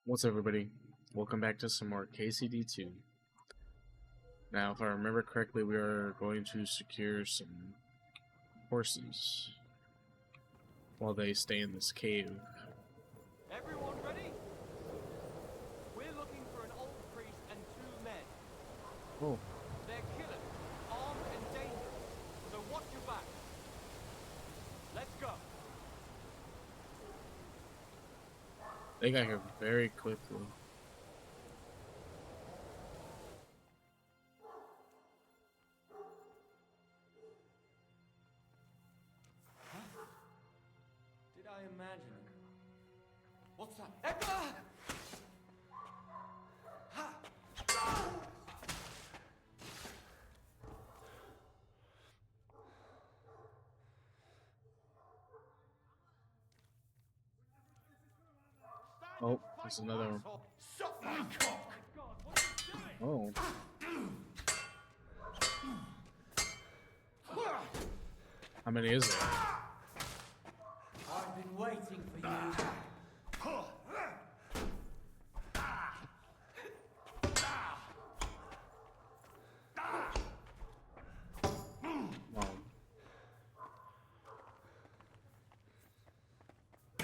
What's up, everybody? Welcome back to some more KCD2. Now, if I remember correctly, we are going to secure some horses while they stay in this cave. Everyone ready? We're looking for an old priest and two men. Oh, They're killers, armed and dangerous, so watch your back. Let's go. they got here very quickly. Did I imagine it? What's that? Oh, there's another one. Suck my cock! God, what are you doing? Oh, how many is there? I've been waiting for you. Oh,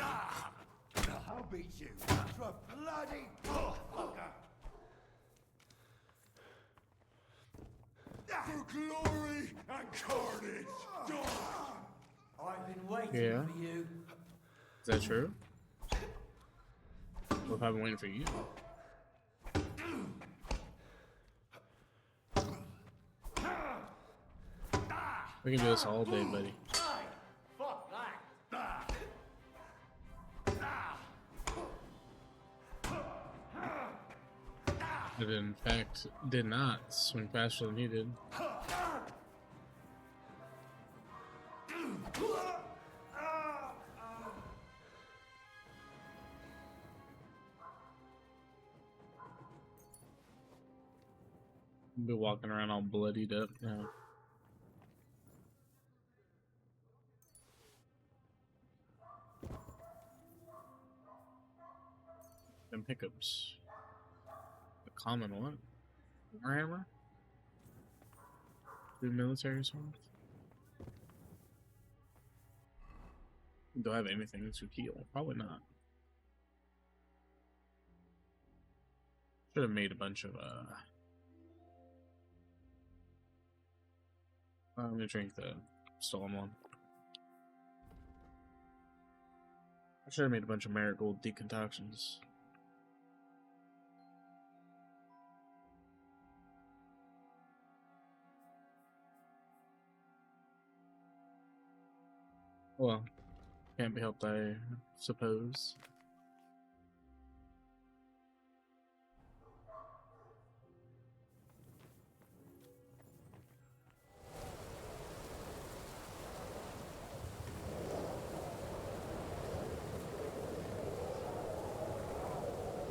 I'll beat you. You're a bloody motherfucker. For glory and carnage. I've been waiting Yeah. for you. is that true? Well, if I've been waiting for you. We can do this all day, buddy. Hey, fuck that. But in fact, did not swing faster than he did. Be walking around all bloodied up now. Them pickups. The common one. Warhammer? Do military swords? Do I have anything to heal? Probably not. Should have made a bunch of I'm gonna drink the stolen one. I should have made a bunch of marigold decoctions. Well, can't be helped, I suppose.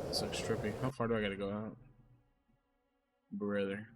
This looks trippy. How far do I gotta go out? Brother.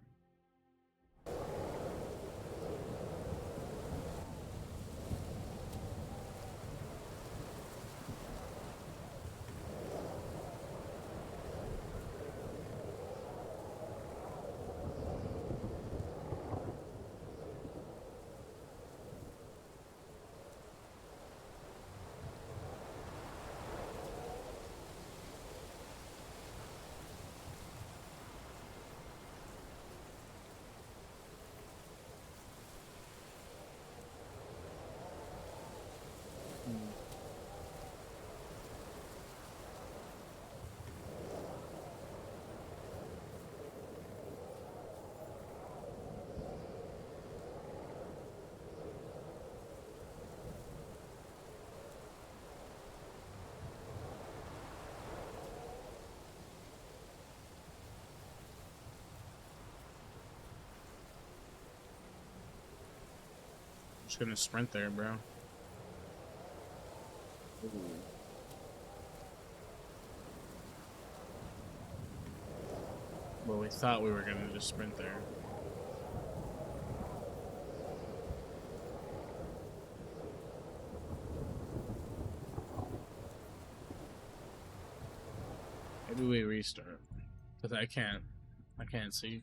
Just gonna sprint there, bro. Well, we thought we were gonna just sprint there. Maybe we restart. Cause I can't see.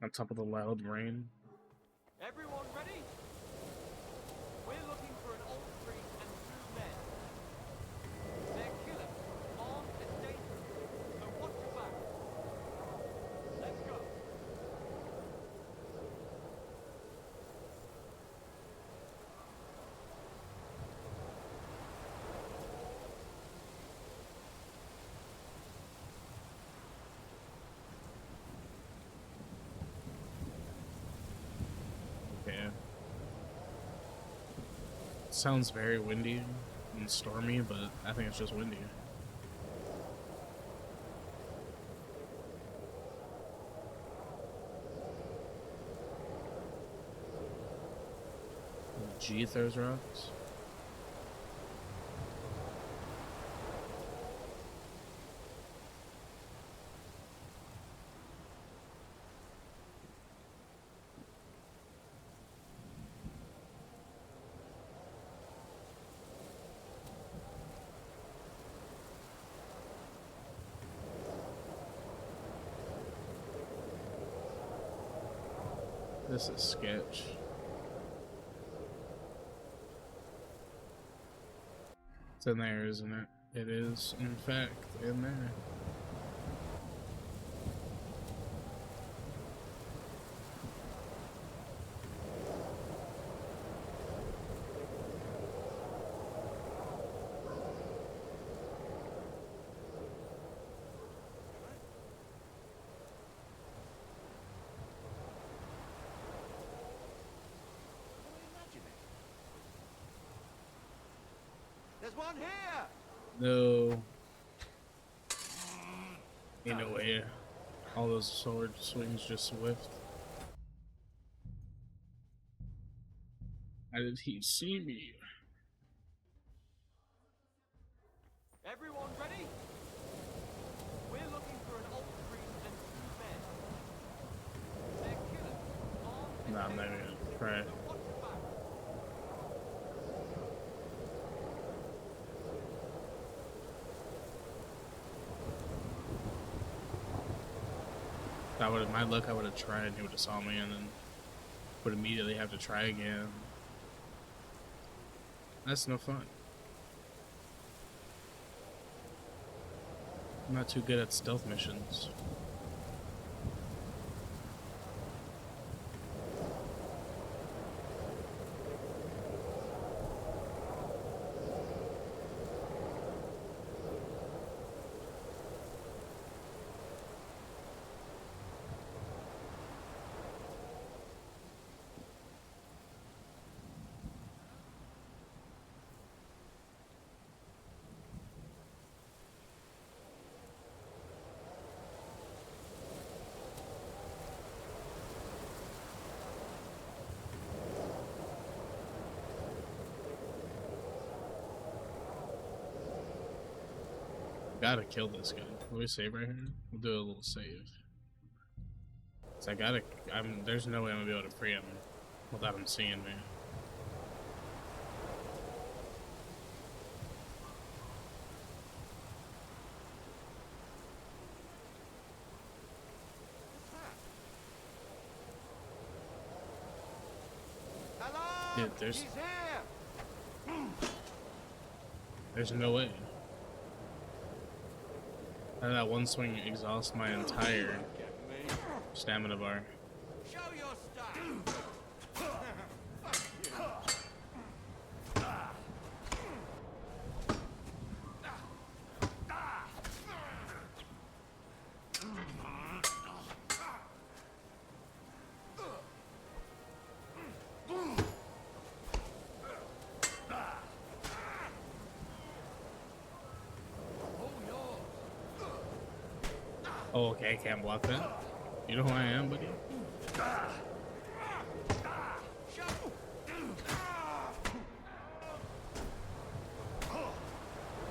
On top of the loud rain. Everyone ready? We're looking for an old priest and 2 men. They're killers, armed and dangerous, so watch your back. Let's go. Yeah. Sounds very windy and stormy, but I think it's just windy. G throws rocks. This is sketch. It's in there, isn't it? It is, in fact, in there. There's one here! No. Ain't no way. All those sword swings just whiffed. How did he see me? Everyone ready? We're looking for an old priest and 2 men. They're killers, armed and Nah, I'm not even dangerous, gonna try. so watch your back. That would have my luck. I would have tried. He would have saw me, and then would immediately have to try again. That's no fun. I'm not too good at stealth missions. Gotta kill this guy. Will we save right here? We'll do a little save. So there's no way I'm gonna be able to free him without him seeing me. Hello! Dude, He's here! there's no way. How did that one swing exhaust my entire stamina bar? Show your stuff! Oh, okay, I can't block that. You know who I am, buddy?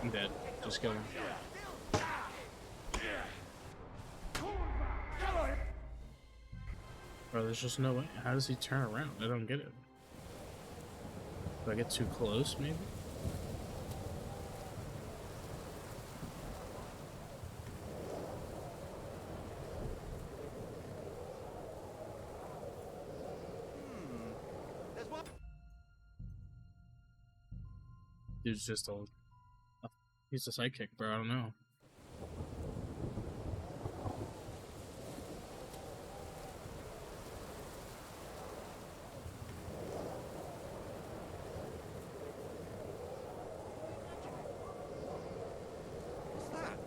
I'm dead. Just kill him. Bro, there's just no way. How does he turn around? I don't get it. Do I get too close, maybe? Dude's just he's a sidekick, bro. I don't know. What's that?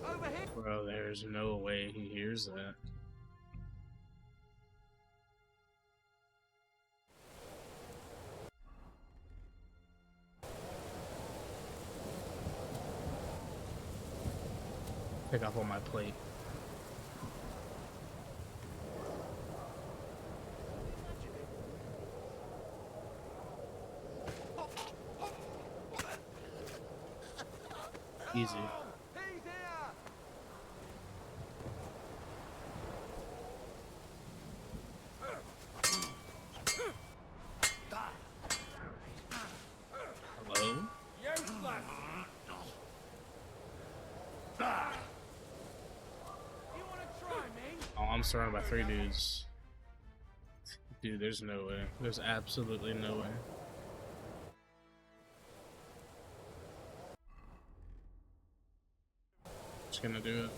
Over here! Bro, there's no way he hears that. Take off on my plate. Easy. He's here! Hello? Useless! You wanna try me? Oh, I'm surrounded by 3 dudes. Dude, there's no way. There's absolutely no way. Just gonna do it.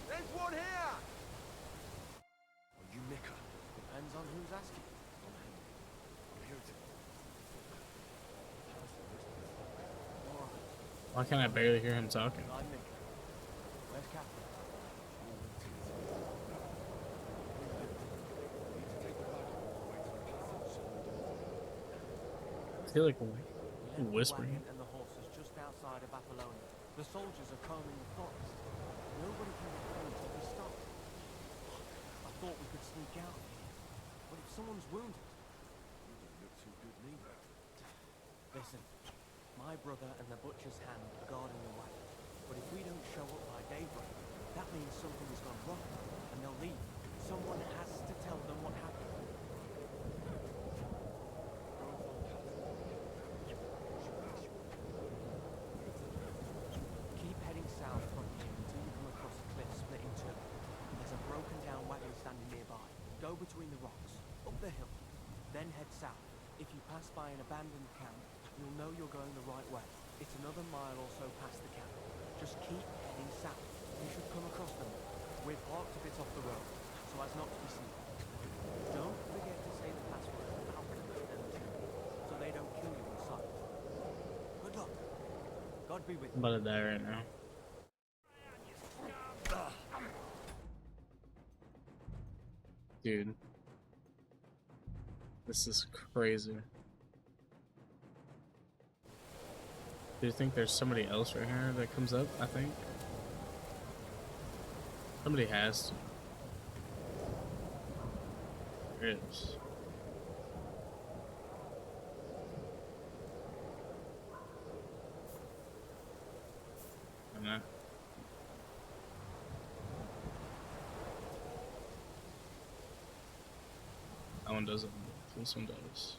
There's one here! Are you Mika? Depends on who's asking. I'm here to... Alright, Why can't I barely hear him talking? I'm Mika. Where's Catherine? I feel like Left the whispering. wagon and the horses just outside of Apollonia. The soldiers are combing the forest. Nobody can get through till we stop. I thought we could sneak out of here. But if someone's wounded... You don't look too good neither. Listen, my brother and the butcher's hand are guarding the wagon. But if we don't show up by daybreak, that means something has gone wrong, and they'll leave. Someone has to tell them what happened. Keep heading south from here until you come across a cliff split in two. There's a broken down wagon standing nearby. Go between the rocks, up the hill, then head south. If you pass by an abandoned camp, you'll know you're going the right way. It's another mile or so past the camp. Just keep heading south. You should come across them. We're parked a bit off the road, so as not to be seen. Don't forget to say the password Falcon and so they don't kill you on sight. Good luck. God be with I'm you. about to die right now. Dude. This is crazy. Do you think there's somebody else right here that comes up? I think. Somebody has to. There is. And that one doesn't. This one does.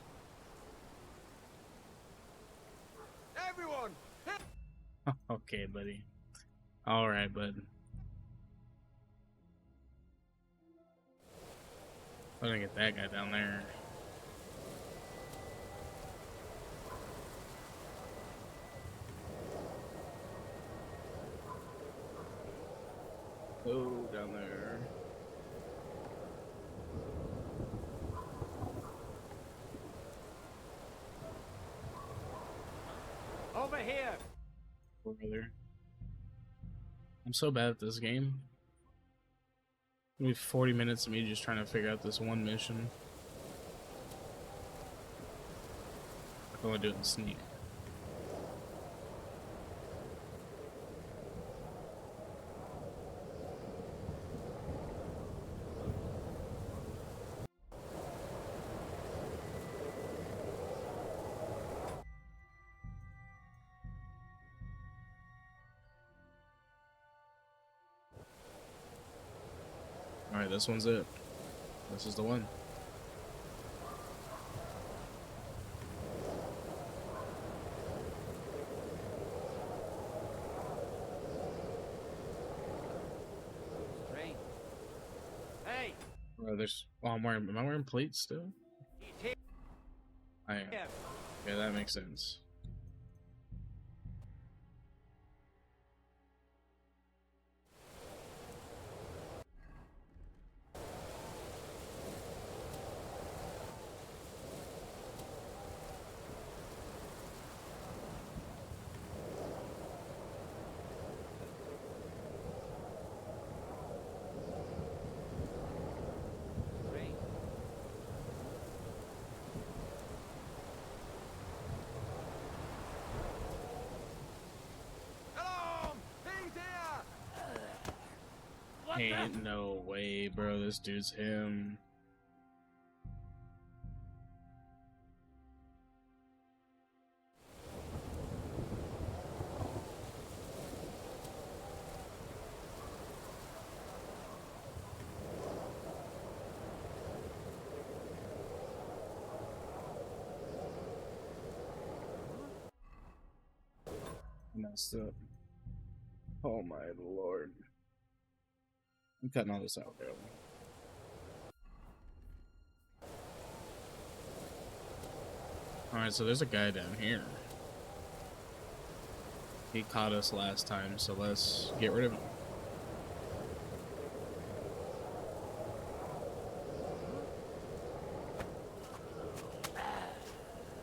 Everyone! Okay, buddy. Alright, bud. I'm gonna get that guy down there. Oh, down there. Over here! Brother. I'm so bad at this game. Maybe 40 minutes of me just trying to figure out this one mission. I can only do it in sneak. Alright, this one's it. This is the one. Strange. Hey, Bro, there's. Oh, am I wearing plates still? he's here. I am. Yeah, that makes sense. Strange. Hello, he's here. What Ain't no way, bro. This dude's him. Messed up. Oh my lord. I'm cutting all this out, bro. Alright, so there's a guy down here. He caught us last time, so let's get rid of him.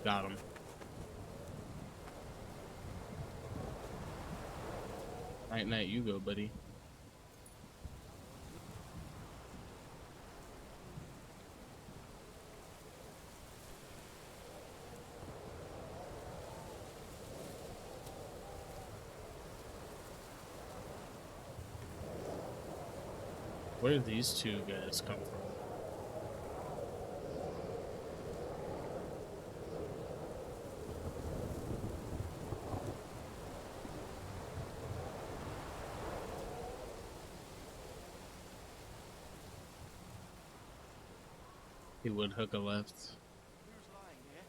Got him. Night night, you go, buddy. Where did these two guys come from? He would hook a left. Who's lying here?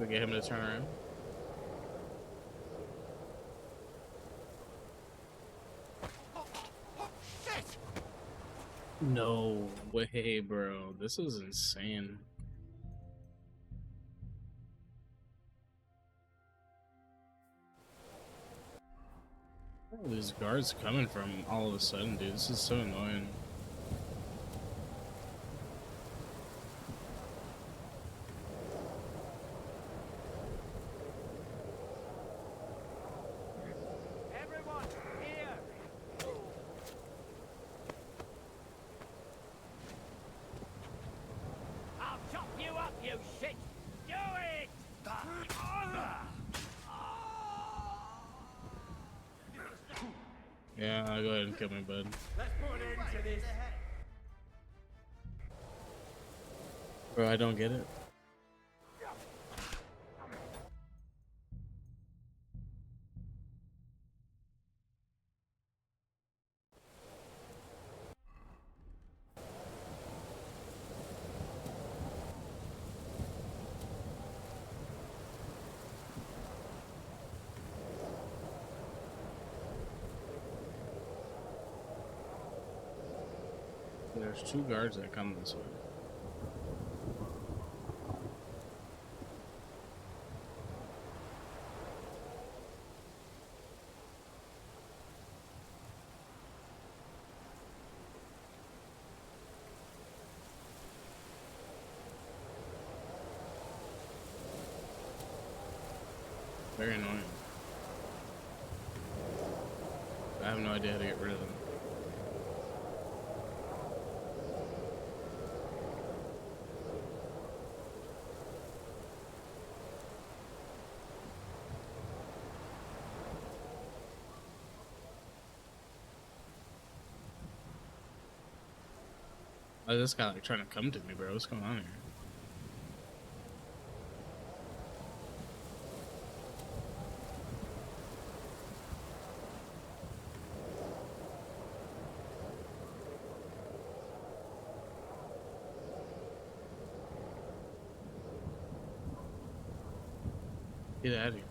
We get him to turn around. Shit! No way, bro. This is insane. Where are these guards coming from all of a sudden, dude? This is so annoying. Everyone, here! I'll chop you up, you shit! Do it! Yeah, I'll go ahead and kill me, bud. Let's put an end to this. Bro, I don't get it. There's two guards that come this way. Very annoying. I have no idea how to get rid of them. Oh, this guy like trying to come to me, bro. What's going on here? Get out of here.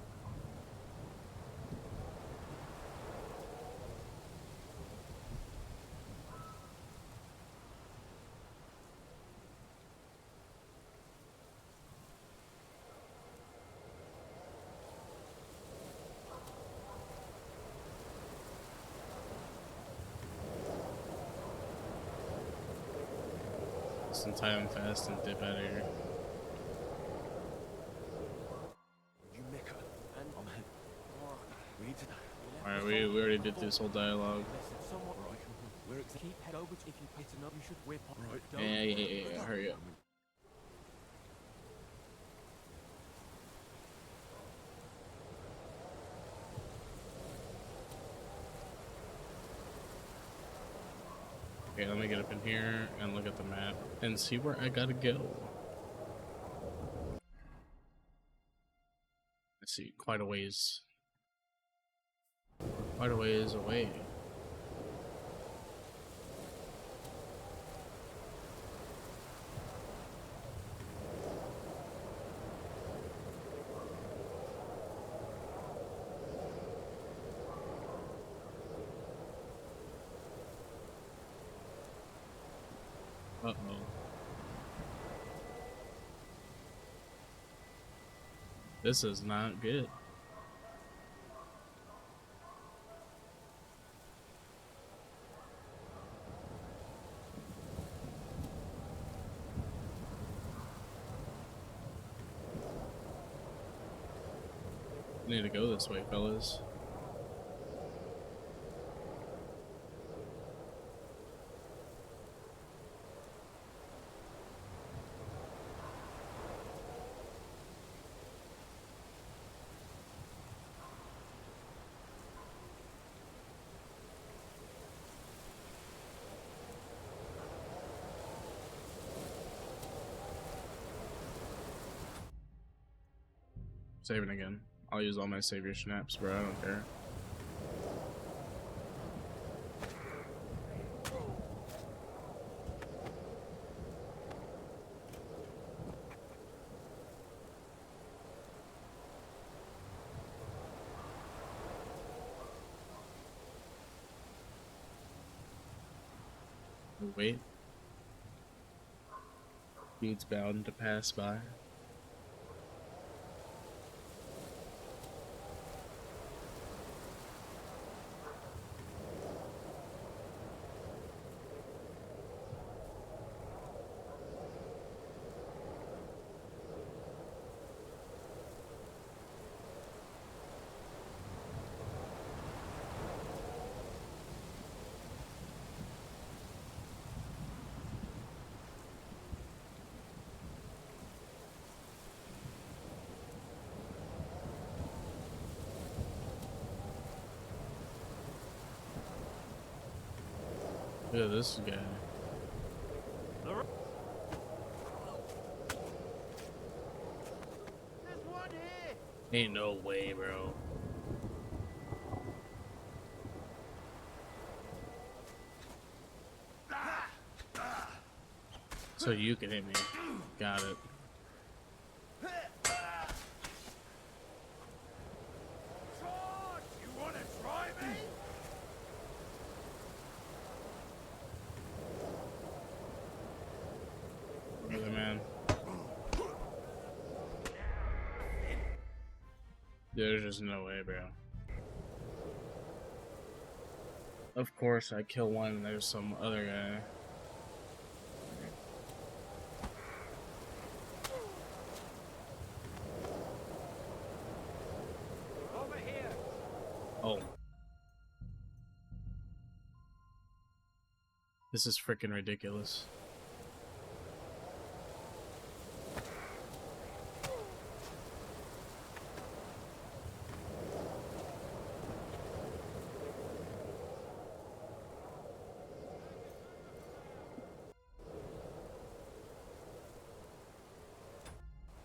Some time fast and dip out of here. You Mecca, and I'm head. We need to. Alright, we already did this whole dialogue. Somewhat Right. Where exactly? keep head over if you hit enough you should whip up. Right. Don't Yeah, hurry up. Okay, let me get up in here and look at the map and see where I gotta go. I see quite a ways. Quite a ways away. Uh-oh. This is not good. Need to go this way, fellas. Saving again. I'll use all my savior snaps, bro. I don't care. Wait. Needs bound to pass by. Look at this guy. There's one here. Ain't no way, bro. So you can hit me. Got it. Charge! You wanna try me? Brother, man. There's just no way, bro. Of course, I kill one and there's some other guy. Over here. Oh. This is freaking ridiculous.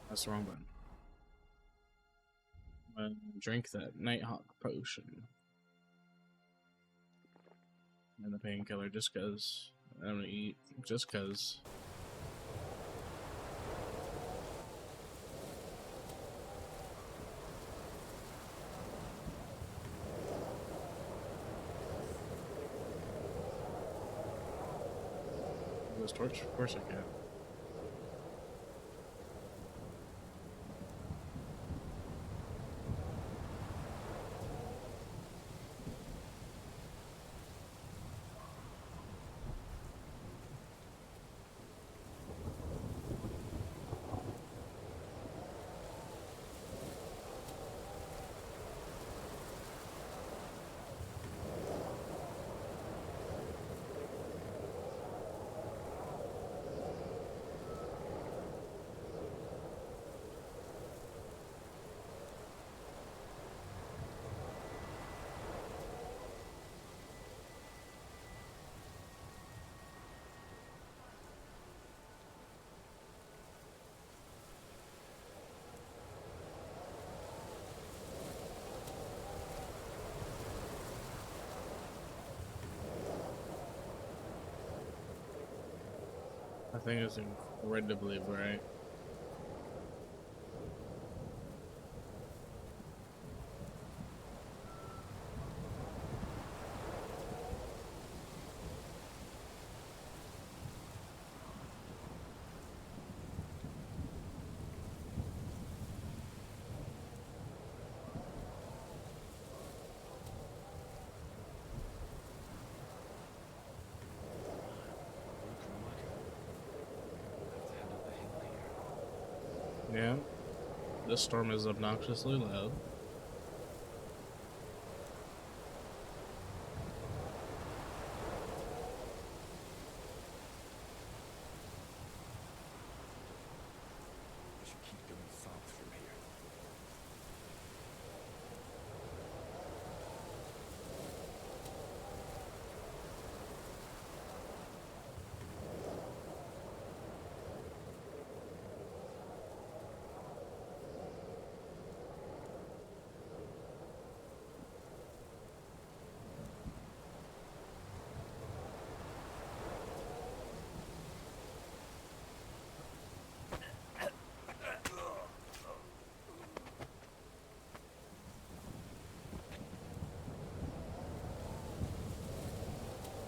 That's the wrong button. Drink that Nighthawk potion. And the painkiller just cause. I'm gonna eat just cause. this torch? Of course I can. I think it's incredibly bright. Yeah, this storm is obnoxiously loud. I should keep going south from here.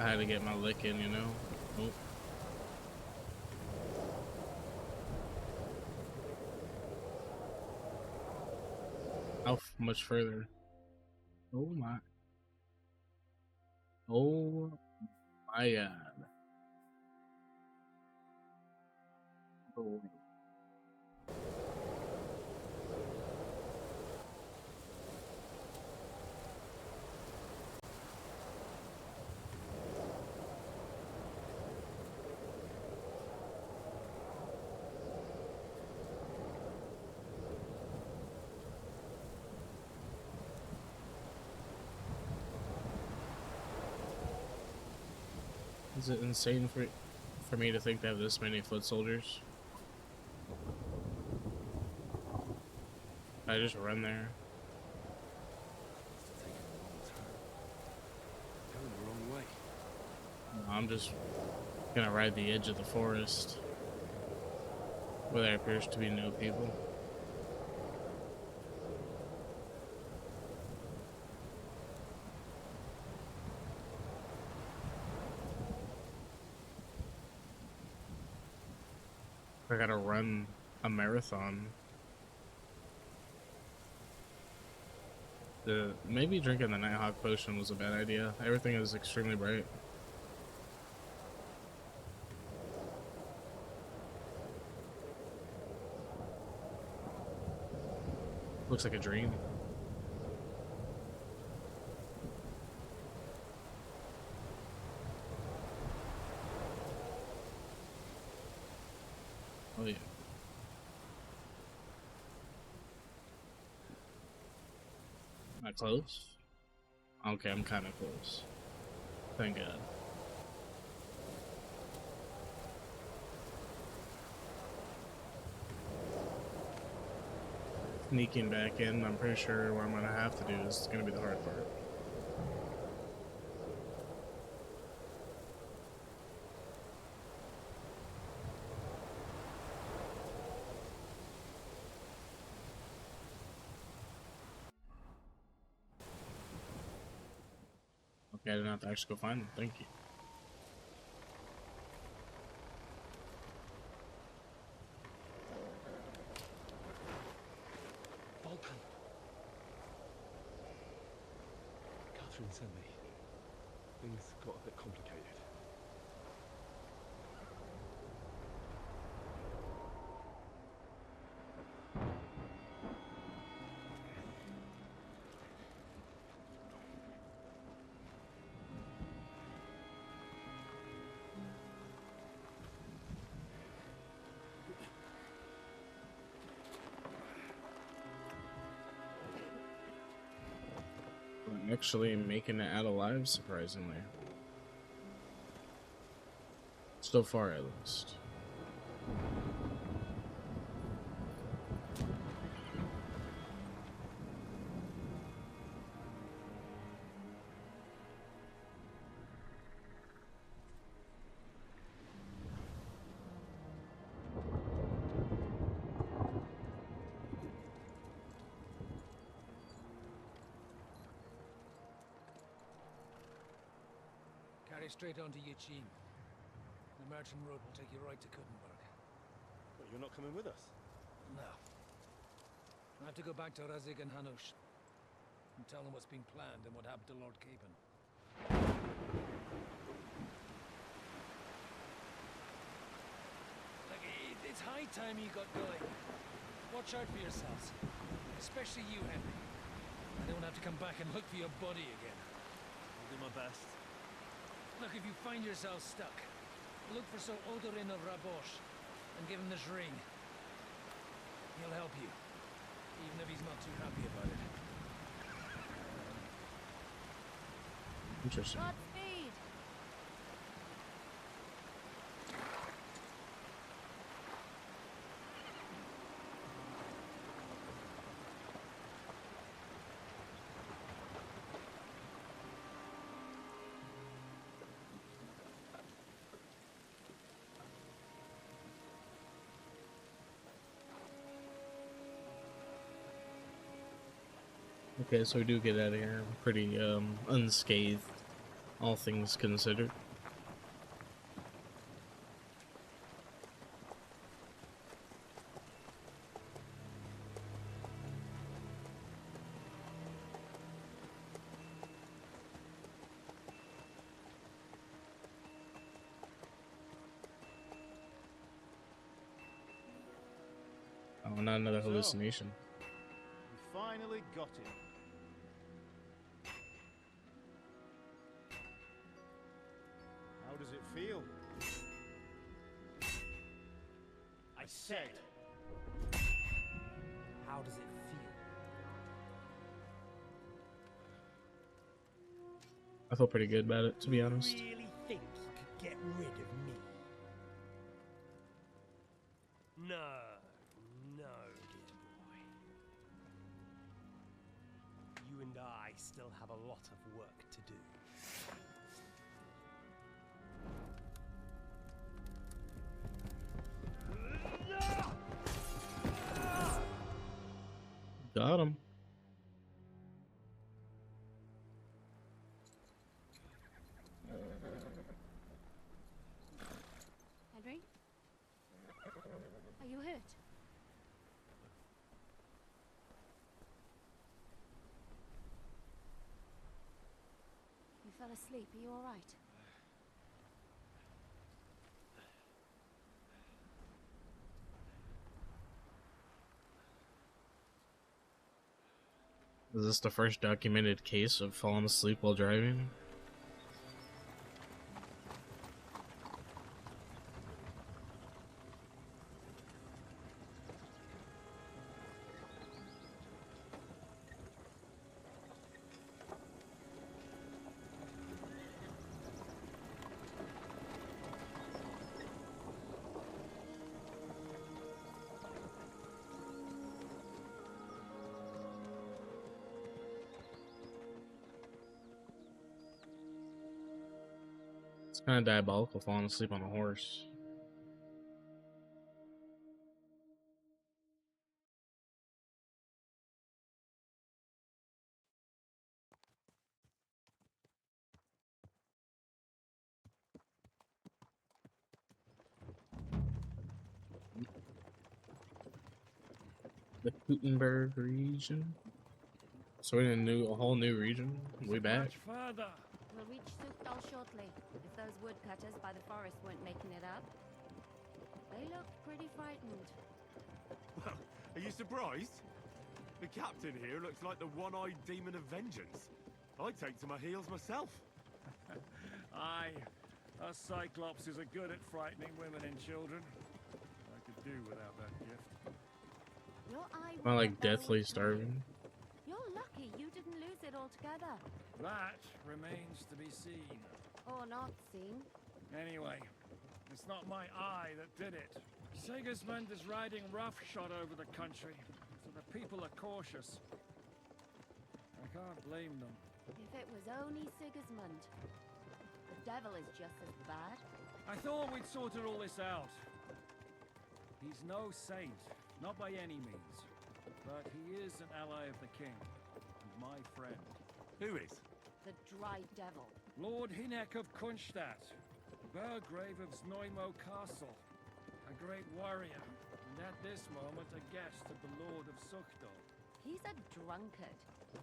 I had to get my lick in, you know? Oh. How much further? Oh my. Oh my god. Oh. Is it insane for me to think they have this many foot soldiers? I just run there. It's taking a long turn. Going the wrong way. I'm just gonna ride the edge of the forest where there appears to be no people. I gotta run a marathon. Maybe drinking the Nighthawk potion was a bad idea. Everything is extremely bright. Looks like a dream. Oh yeah. Am I close? Okay, I'm kind of close. Thank God. Sneaking back in, I'm pretty sure what I'm gonna have to do is gonna be the hard part. Okay, I didn't have to actually go find them. Thank you. Catherine sent me. Things got a bit complicated. I'm actually making it out alive, surprisingly. So far, at least. Carry straight on to Yichin. The merchant road will take you right to Kuttenberg. But you're not coming with us? No. I have to go back to Razik and Hanush and tell them what's been planned and what happened to Lord Capen. Look, it's high time you got going. Watch out for yourselves. Especially you, Henry. I don't have to come back and look for your body again. I'll do my best. Look, if you find yourself stuck, look for Sir Odorin of Rabosh and give him this ring. He'll help you, even if he's not too happy about it. Interesting. Godspeed. Okay, so we do get out of here pretty unscathed, all things considered. Oh, not another So, hallucination. We finally got him. How does it feel? I said. How does it feel? I feel pretty good about it, to be honest. You really think you could get rid of me? No, no, dear boy. You and I still have a lot of work to do. Got him. Henry? Are you hurt? You fell asleep. Are you all right? Is this the first documented case of falling asleep while driving? It's kind of diabolical falling asleep on a horse. The Kuttenberg region. So we're in a whole new region. We back. Much further. We'll reach Sukdal shortly, if those woodcutters by the forest weren't making it up. They looked pretty frightened. Well, are you surprised? The captain here looks like the one-eyed demon of vengeance. I'd take to my heels myself. Aye, us Cyclopses are good at frightening women and children. I could do without that gift. Your eye Am I like wouldn't know deathly which starving? You're lucky you didn't lose it altogether. That remains to be seen. Or not seen. Anyway, it's not my eye that did it. Sigismund is riding roughshod over the country, so the people are cautious. I can't blame them. If it was only Sigismund. The devil is just as bad. I thought we'd sorted all this out. He's no saint, not by any means. But he is an ally of the king, and my friend. Who is? The dry devil. Lord Hinek of Kunstadt, Burgrave of Znojmo Castle, a great warrior, and at this moment a guest of the Lord of Sukdal. He's a drunkard.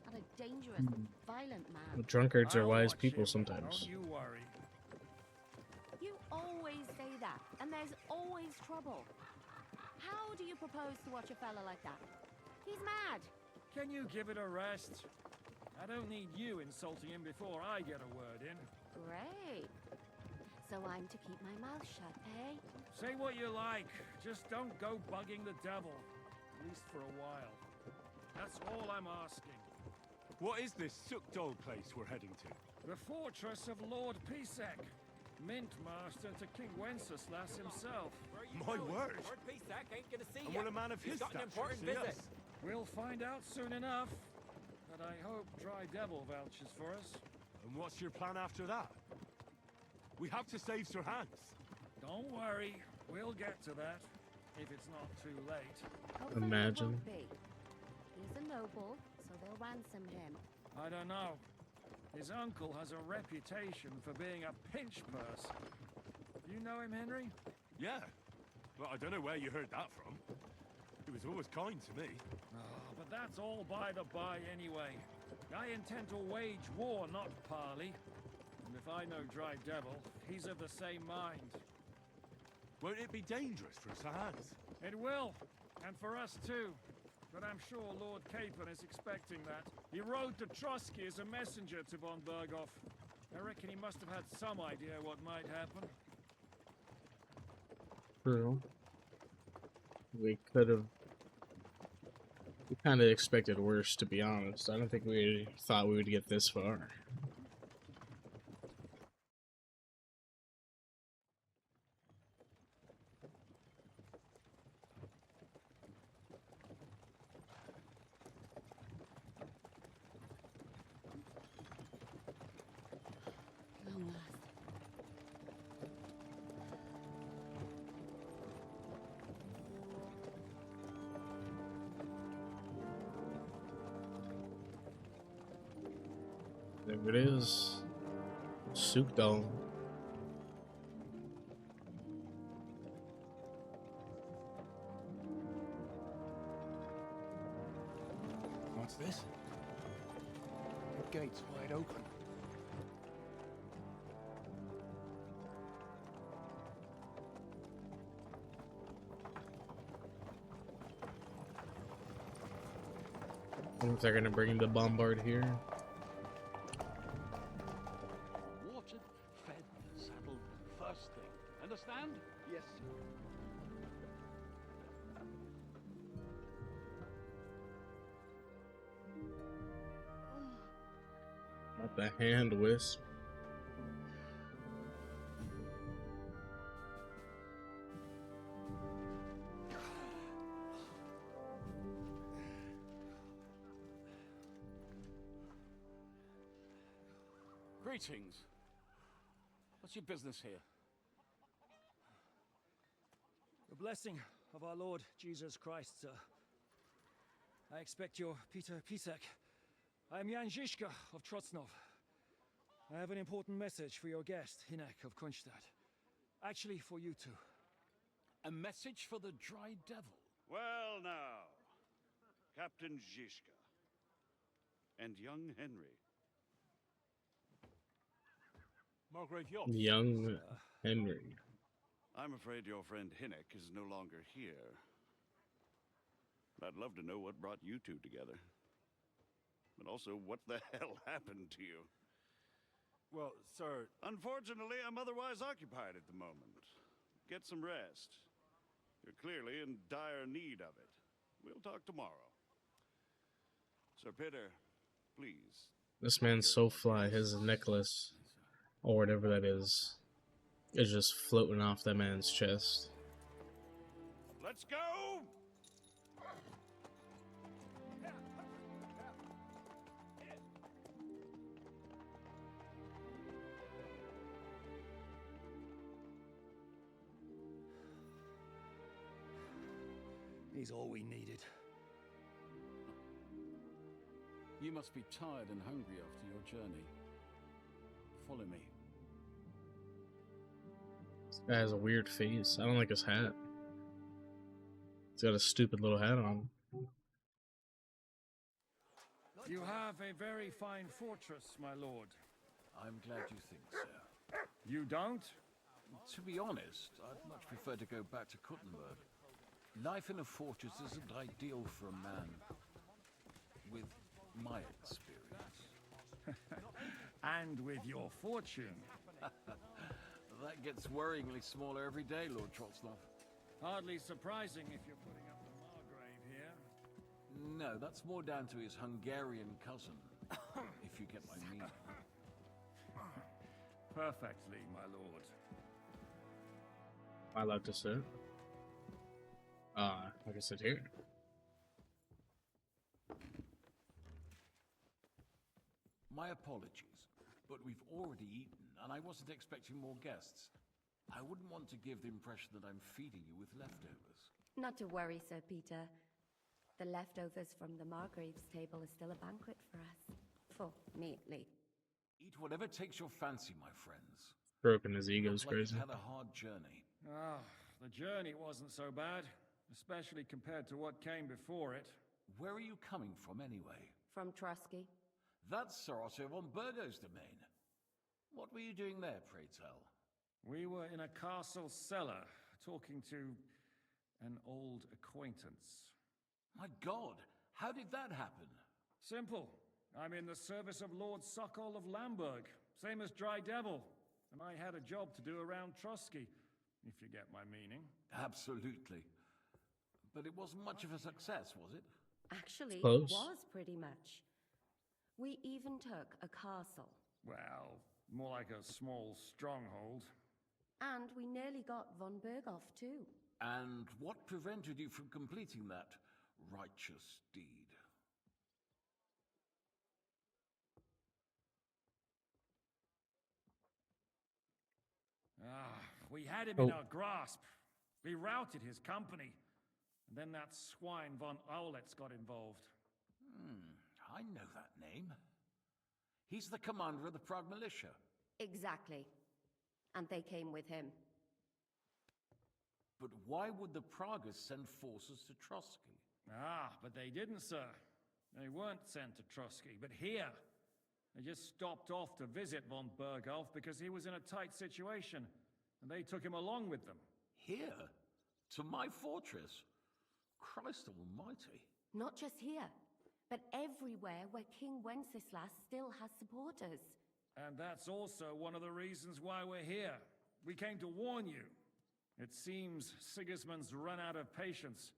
And a dangerous, violent man. Drunkards are I'll wise watch people him, sometimes. Don't you worry. You always say that, and there's always trouble. How do you propose to watch a fella like that? He's mad. Can you give it a rest? I don't need you insulting him before I get a word in. Great. So I'm to keep my mouth shut, eh? Say what you like, just don't go bugging the devil. At least for a while. That's all I'm asking. What is this Sukdal place we're heading to? The fortress of Lord Pisek, Mint Master to King Wenceslas himself. My word! Lord Pisak ain't gonna see And ya. will a man of He's his got an stature important see visit. us? We'll find out soon enough. But I hope Dry Devil vouches for us. And what's your plan after that? We have to save Sir Hans. Don't worry, we'll get to that. If it's not too late. Hopefully it Imagine. won't be. He's a noble, so they'll ransom him. I don't know. His uncle has a reputation for being a pinch purse. You know him, Henry? Yeah. Well, I don't know where you heard that from. He was always kind to me. Oh, but that's all by the by anyway. I intend to wage war, not parley. And if I know Dry Devil, he's of the same mind. Won't it be dangerous for Sir Hans? It will, and for us too. But I'm sure Lord Capon is expecting that. He rode to Trotsky as a messenger to von Berghoff. I reckon he must have had some idea what might happen. True. We could have. We kind of expected worse, to be honest. I don't think we thought we would get this far. Long last. There it is. Sukdal. What's this? The gate's wide open. I think they're gonna bring the bombard here. Watered, fed, saddled, first thing. Understand? Yes, sir. Not the hand wisp. Greetings. What's your business here? The blessing of our Lord Jesus Christ, sir. I expect your Peter Pisek. I am Jan Žižka of Trocnov. I have an important message for your guest, Hinek of Kunstadt. Actually, for you two. A message for the Dry Devil. Well now, Captain Žižka. and young Henry. Margrave Yost. Young Henry. I'm afraid your friend Hinnock is no longer here. I'd love to know what brought you two together. But also, what the hell happened to you? Well, sir, Unfortunately, I'm otherwise occupied at the moment. Get some rest. You're clearly in dire need of it. We'll talk tomorrow. Sir Peter, please. This man's so fly. His necklace, or whatever that is just floating off that man's chest. Let's go! He's all we needed. You must be tired and hungry after your journey. Follow me. This guy has a weird face. I don't like his hat. He's got a stupid little hat on. You have a very fine fortress, my lord. I'm glad you think so. You don't? To be honest, I'd much prefer to go back to Kuttenberg. Life in a fortress isn't ideal for a man with my experience. And with your fortune. That gets worryingly smaller every day, Lord Trotsnov. Hardly surprising if you're putting up the Margrave here. No, that's more down to his Hungarian cousin, if you get my meaning. Perfectly, my lord. Am I allowed to sit? I can sit here. My apologies, but we've already eaten, and I wasn't expecting more guests. I wouldn't want to give the impression that I'm feeding you with leftovers. Not to worry, Sir Peter. The leftovers from the Margrave's table is still a banquet for us. For me, at least. Eat whatever takes your fancy, my friends. Broken his ego's Looks like crazy. you've had a hard journey. Ah, the journey wasn't so bad, especially compared to what came before it. Where are you coming from, anyway? From Trusky. That's Sir Otto von Burgo's domain. What were you doing there, pray tell? We were in a castle cellar, talking to an old acquaintance. My God, how did that happen? Simple. I'm in the service of Lord Sokol of Lamberg, same as Dry Devil, and I had a job to do around Trusky, if you get my meaning. Absolutely. But it wasn't much of a success, was it? Actually, Close. it was pretty much. We even took a castle. Well, more like a small stronghold. And we nearly got von Berghoff, too. And what prevented you from completing that righteous deed? Ah, we had him Oh. in our grasp. We routed his company. And then that swine von Aulitz got involved. I know that name. He's the commander of the Prague militia. Exactly. And they came with him. But why would the Praguers send forces to Trotsky? Ah, but they didn't, sir. They weren't sent to Trusky, but here. They just stopped off to visit von Berghoff because he was in a tight situation, and they took him along with them. Here? To my fortress? Christ almighty. Not just here, but everywhere where King Wenceslas still has supporters. And that's also one of the reasons why we're here. We came to warn you. It seems Sigismund's run out of patience.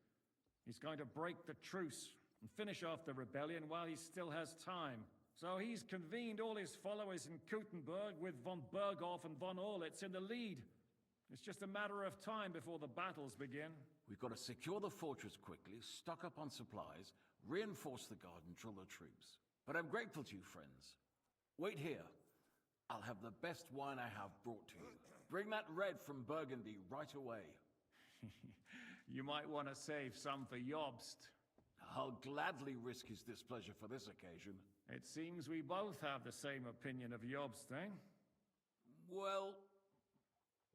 He's going to break the truce and finish off the rebellion while he still has time. So he's convened all his followers in Kuttenberg with von Berghoff and von Aulitz in the lead. It's just a matter of time before the battles begin. We've got to secure the fortress quickly, stock up on supplies, reinforce the guard and drill the troops. But I'm grateful to you, friends. Wait here. I'll have the best wine I have brought to you. Bring that red from Burgundy right away. You might want to save some for Jobst. I'll gladly risk his displeasure for this occasion. It seems we both have the same opinion of Jobst, eh? Well,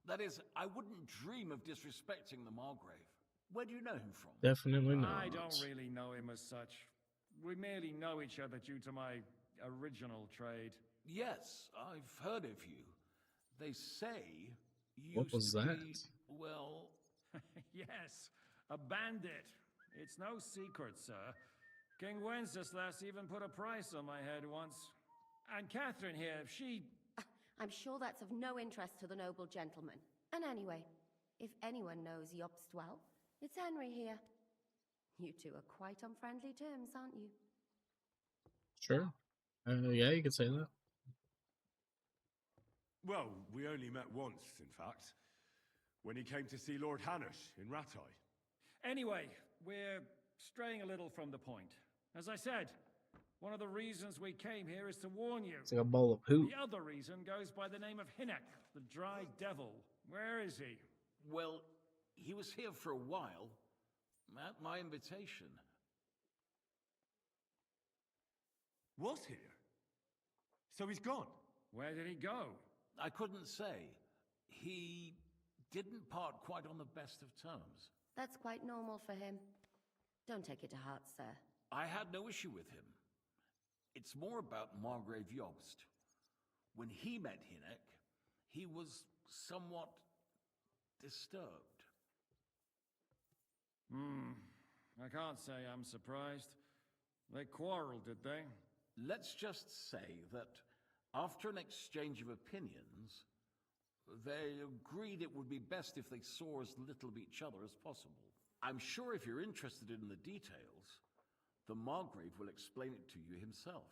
that is, I wouldn't dream of disrespecting the Margrave. Where do you know him from? Definitely not. I don't really know him as such. We merely know each other due to my original trade. Yes, I've heard of you. They say you What was used to that? be, well, Yes, a bandit. It's no secret, sir. King Wenceslas even put a price on my head once. And Catherine here, she... I'm sure that's of no interest to the noble gentleman. And anyway, if anyone knows Jobst well, it's Henry here. You two are quite on friendly terms, aren't you? Sure. Yeah, you could say that. Well, we only met once, in fact. When he came to see Lord Hanush in Rattay. Anyway, we're straying a little from the point. As I said, one of the reasons we came here is to warn you. It's like a bowl of poop. The other reason goes by the name of Hinnock, the Dry Devil. Where is he? well, he was here for a while, at my invitation. Was here? So he's gone? Where did he go? I couldn't say. He didn't part quite on the best of terms. That's quite normal for him. Don't take it to heart, sir. I had no issue with him. It's more about Margrave Jobst. When he met Hinnock, he was somewhat disturbed. I can't say I'm surprised. They quarreled, did they? Let's just say that after an exchange of opinions, they agreed it would be best if they saw as little of each other as possible. I'm sure if you're interested in the details, the Margrave will explain it to you himself.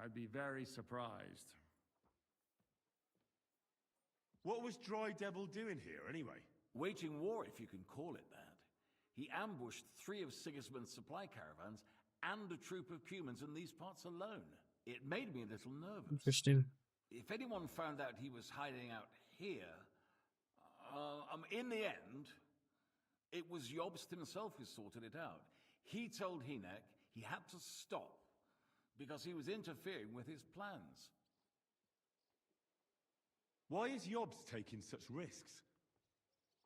I'd be very surprised. What was Dry Devil doing here, anyway? Waging war, if you can call it that. He ambushed 3 of Sigismund's supply caravans and a troop of Cumans in these parts alone. It made me a little nervous. Interesting. If anyone found out he was hiding out here, in the end, it was Jobst himself who sorted it out. He told Hinnock he had to stop because he was interfering with his plans. Why is Jobst taking such risks?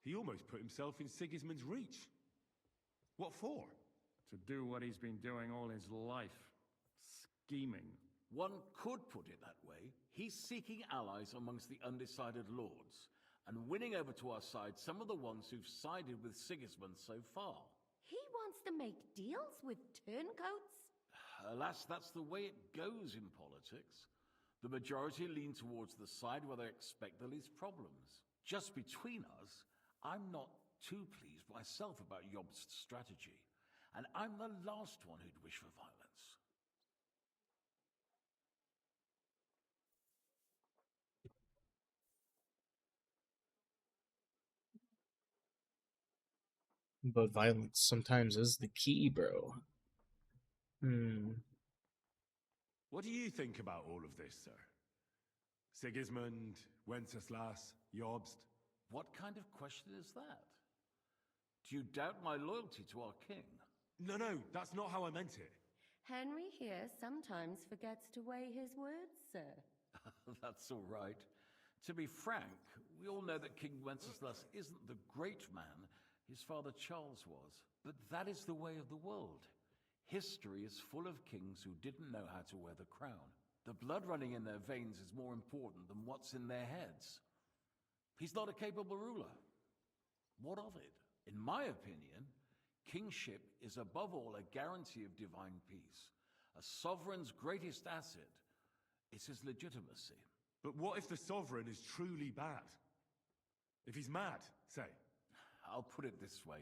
He almost put himself in Sigismund's reach. What for? To do what he's been doing all his life. Scheming. One could put it that way. He's seeking allies amongst the undecided lords, and winning over to our side some of the ones who've sided with Sigismund so far. He wants to make deals with turncoats? Alas, that's the way it goes in politics. The majority lean towards the side where they expect the least problems. Just between us, I'm not too pleased myself about Jobst's strategy, and I'm the last one who'd wish for violence. But violence sometimes is the key, bro. What do you think about all of this, sir? Sigismund, Wenceslas, Jobst? What kind of question is that? Do you doubt my loyalty to our king? No, that's not how I meant it. Henry here sometimes forgets to weigh his words, sir. That's all right. To be frank, we all know that King Wenceslas isn't the great man his father Charles was. But that is the way of the world. History is full of kings who didn't know how to wear the crown. The blood running in their veins is more important than what's in their heads. He's not a capable ruler. What of it? In my opinion, kingship is above all a guarantee of divine peace. A sovereign's greatest asset is his legitimacy. But what if the sovereign is truly bad? If he's mad, say? I'll put it this way.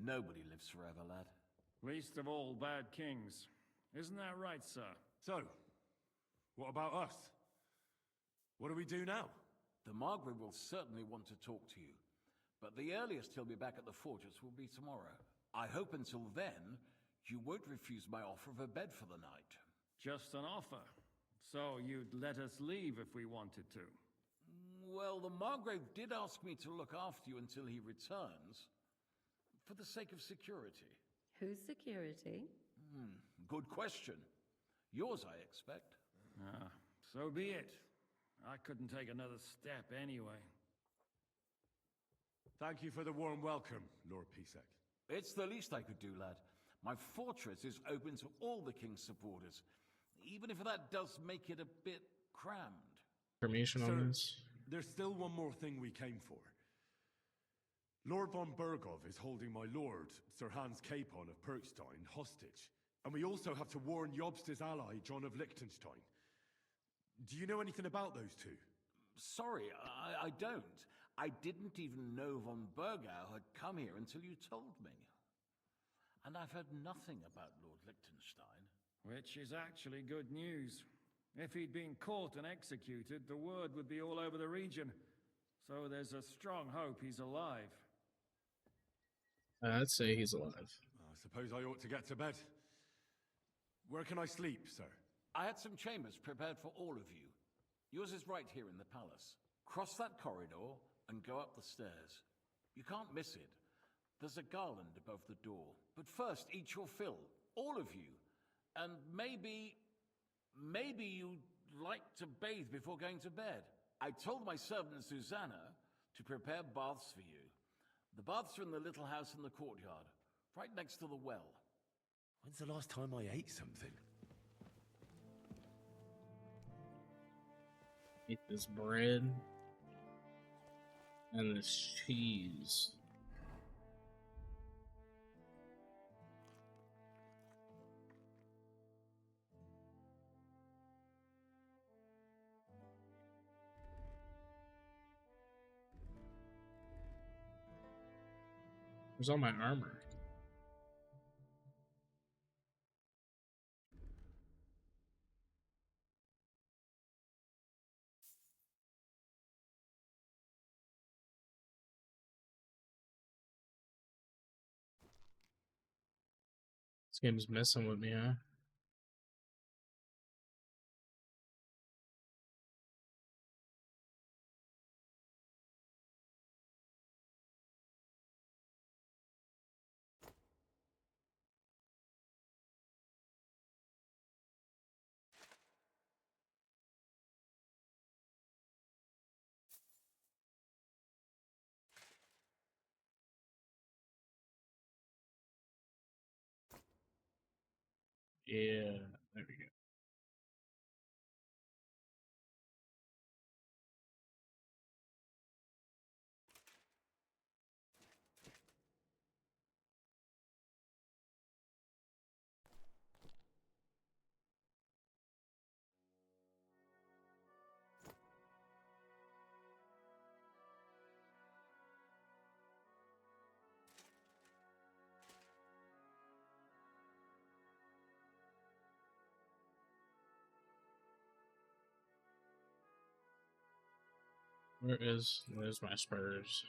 Nobody lives forever, lad. Least of all bad kings. Isn't that right, sir? So, what about us? What do we do now? The Margrave will certainly want to talk to you, but the earliest he'll be back at the fortress will be tomorrow. I hope until then, you won't refuse my offer of a bed for the night. Just an offer. So you'd let us leave if we wanted to? Well, the Margrave did ask me to look after you until he returns, for the sake of security. Whose security? Good question. Yours, I expect. So be it. I couldn't take another step anyway. Thank you for the warm welcome, Lord Pisek. It's the least I could do, lad. My fortress is open to all the king's supporters, even if that does make it a bit crammed. Information on Sir, this? there's still one more thing we came for. Lord von Bergov is holding my lord, Sir Hans Capon of Perkstein, hostage. And we also have to warn Jobst's ally, John of Liechtenstein. Do you know anything about those two? Sorry, I don't. I didn't even know von Bergau had come here until you told me. And I've heard nothing about Lord Liechtenstein. Which is actually good news. If he'd been caught and executed, the word would be all over the region. So there's a strong hope he's alive. I'd say he's alive. I suppose I ought to get to bed. Where can I sleep, sir? I had some chambers prepared for all of you. Yours is right here in the palace. Cross that corridor and go up the stairs. You can't miss it. There's a garland above the door. But first, eat your fill. All of you. And maybe you'd like to bathe before going to bed. I told my servant Susanna to prepare baths for you. The baths are in the little house in the courtyard, right next to the well. When's the last time I ate something? Eat this bread and this cheese. Where's all my armor? This game's messing with me, huh? Yeah, there we go. Where's my spurs?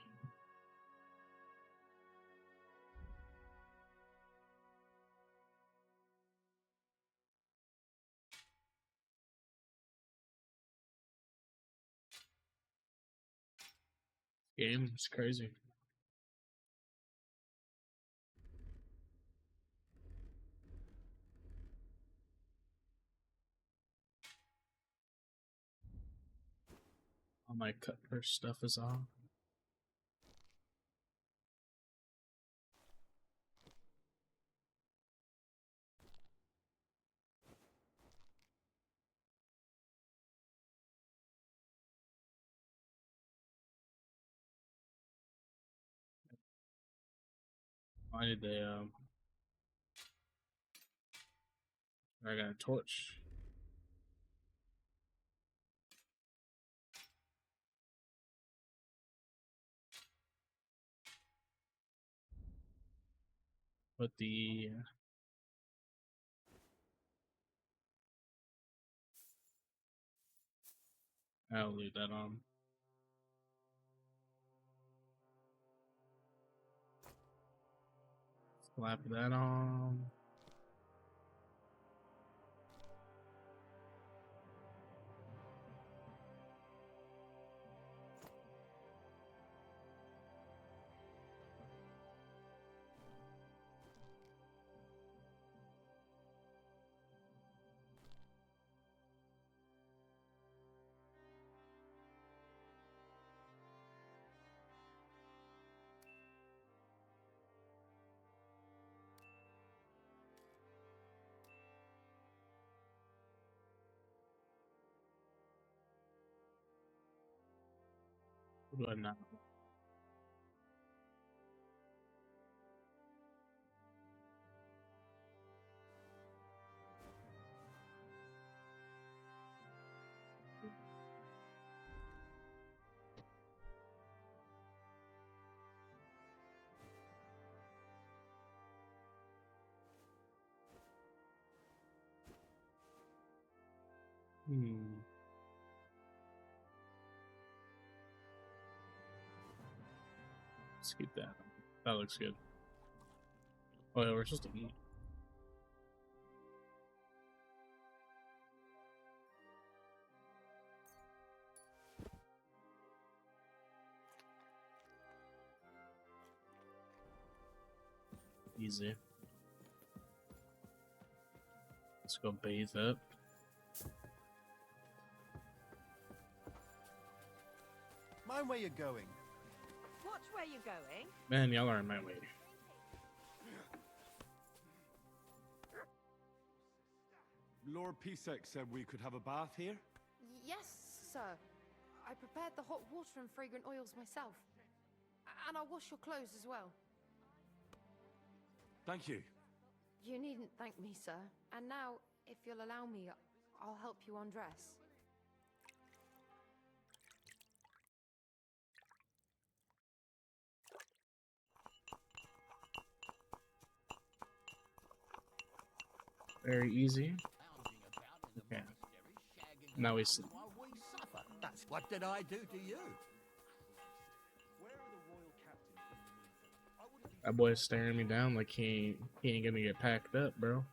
Game is crazy. All my cutler stuff is off. I need the I got a torch. Put the I'll leave that on. Slap that on. But no. Hmm. Let's keep that. That looks good. Oh yeah, we're supposed to eat. Easy. Let's go bathe up. Mind where you're going. Watch where you're going. Man, y'all are in my way. Lord Pisek said we could have a bath here? Yes, sir. I prepared the hot water and fragrant oils myself. And I'll wash your clothes as well. Thank you. You needn't thank me, sir. And now, if you'll allow me, I'll help you undress. Very easy. Okay. Now we sleep. That's what did I do to you? That boy's staring me down like he ain't gonna get packed up, bro.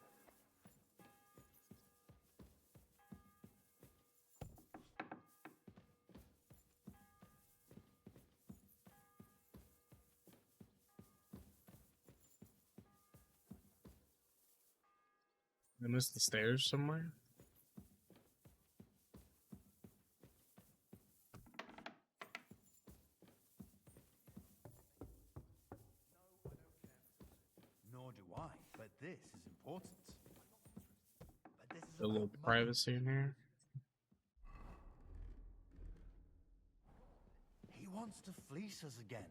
I missed the stairs somewhere. Nor do I, but this is important. But this is A little about money. privacy in here. He wants to fleece us again.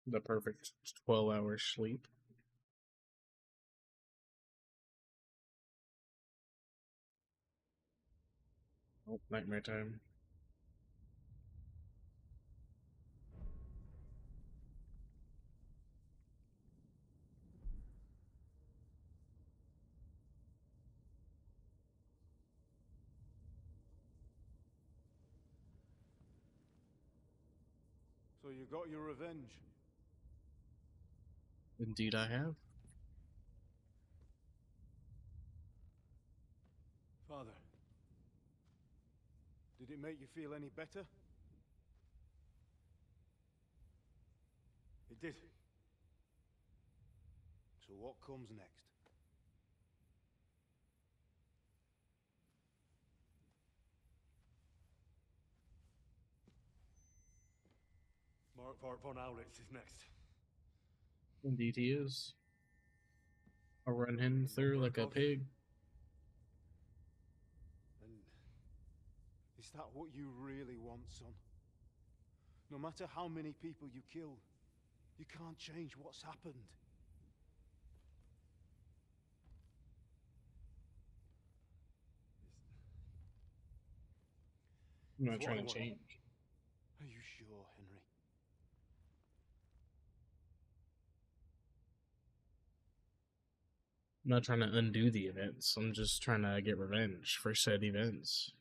The perfect 12-hour sleep. Oh, nightmare time. So you got your revenge? Indeed, I have. Father, did it make you feel any better? It did. So what comes next? Mark von Aulitz is next. Indeed, he is. I'll run him through like a pig. And is that what you really want, son? No matter how many people you kill, you can't change what's happened. I'm not It's what trying I to want. change. Are you sure, Henry? I'm not trying to undo the events. I'm just trying to get revenge for said events.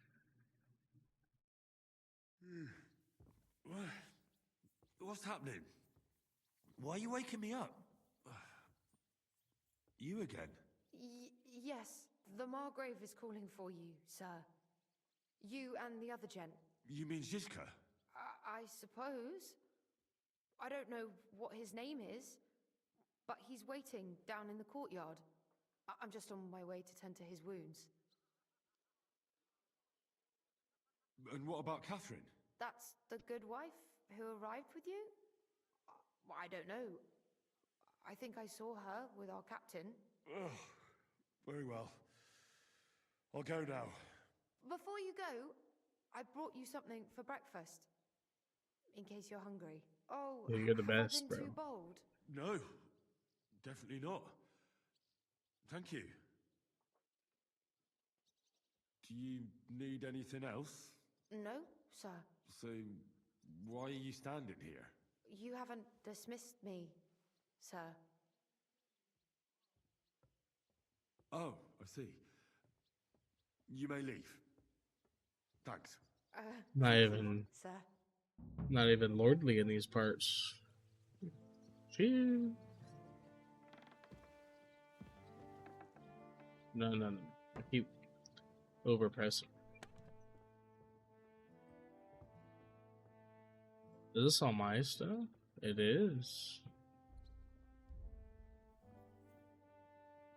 What's happening? Why are you waking me up? You again? Yes, the Margrave is calling for you, sir. You and the other gent. You mean Zizka? I suppose. I don't know what his name is, but he's waiting down in the courtyard. I'm just on my way to tend to his wounds. And what about Catherine? That's the good wife who arrived with you? I don't know. I think I saw her with our captain. Ugh. Very well. I'll go now. Before you go, I brought you something for breakfast. In case you're hungry. Oh, Yeah, you're the have best, I been bro. too bold? No, definitely not. Thank you. Do you need anything else? No, sir. So, why are you standing here? You haven't dismissed me, sir. Oh, I see. You may leave. Thanks. Not Thank you, even, sir. not even lordly in these parts. Cheers. No. I keep overpressing. Is this all my stuff? It is.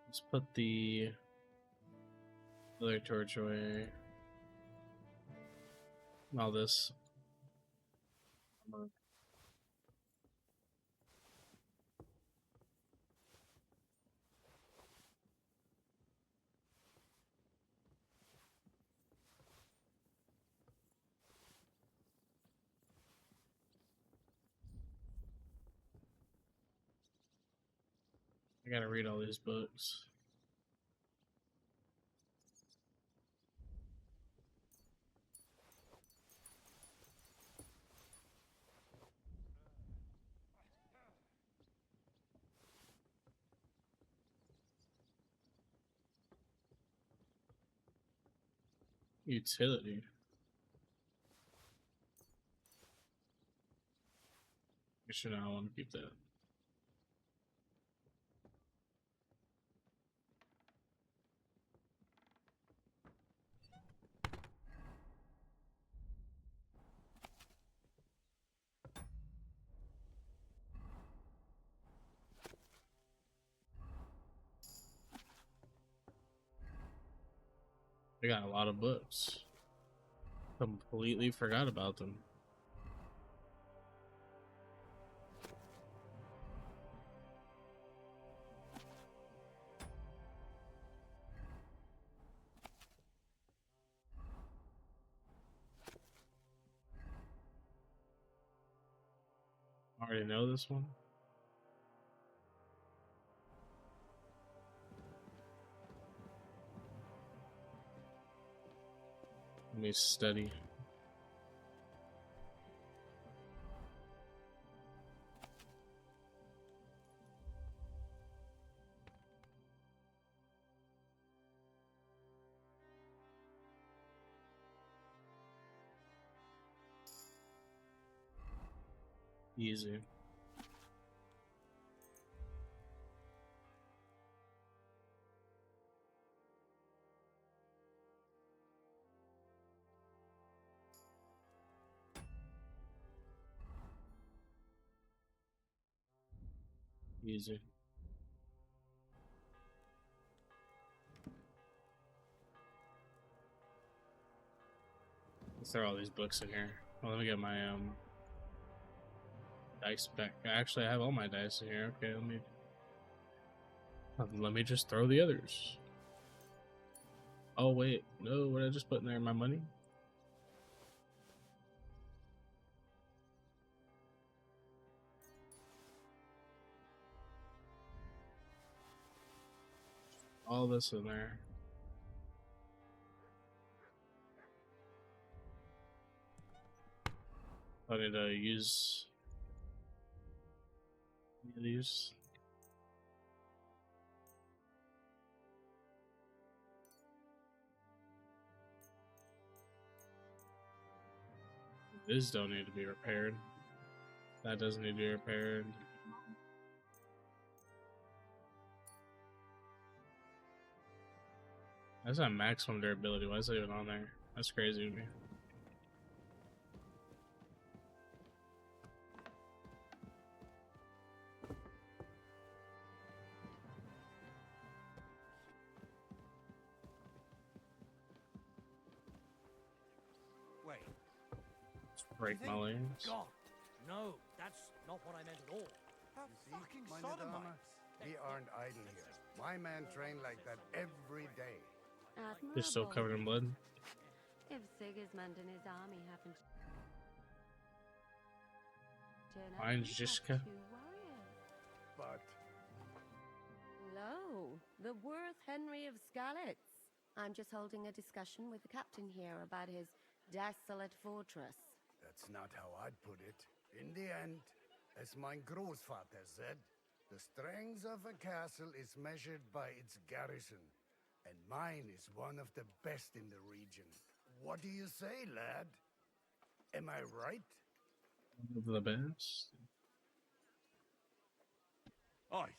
Let's put the other torch away. All this. I gotta read all these books. Utility. Actually, no, I want to keep that. They got a lot of books. Completely forgot about them. Already know this one. Let me study. Easy. Easy. Let's throw all these books in here. Well, let me get my dice back. Actually, I have all my dice in here. Okay, let me just throw the others. Oh wait, no, what did I just put in there? My money? All this in there. I need to use any of these. These don't need to be repaired. That doesn't need to be repaired. That's not maximum durability. Why is it even on there? That's crazy to me. Wait. Break my legs. God, no, that's not what I meant at all. You see, my Sodomite. Nadamas, We aren't idle here. My men train like that every day. They're still Admirable. covered in blood. If Sigismund and his army happen to turn up, Fine, we have Jessica. 2 warriors. But Lo, the worth Henry of Skalitz. I'm just holding a discussion with the captain here about his desolate fortress. that's not how I'd put it. In the end, as my großvater said, the strength of a castle is measured by its garrison, and mine is one of the best in the region. What do you say, lad? Am I right? The best. Aye.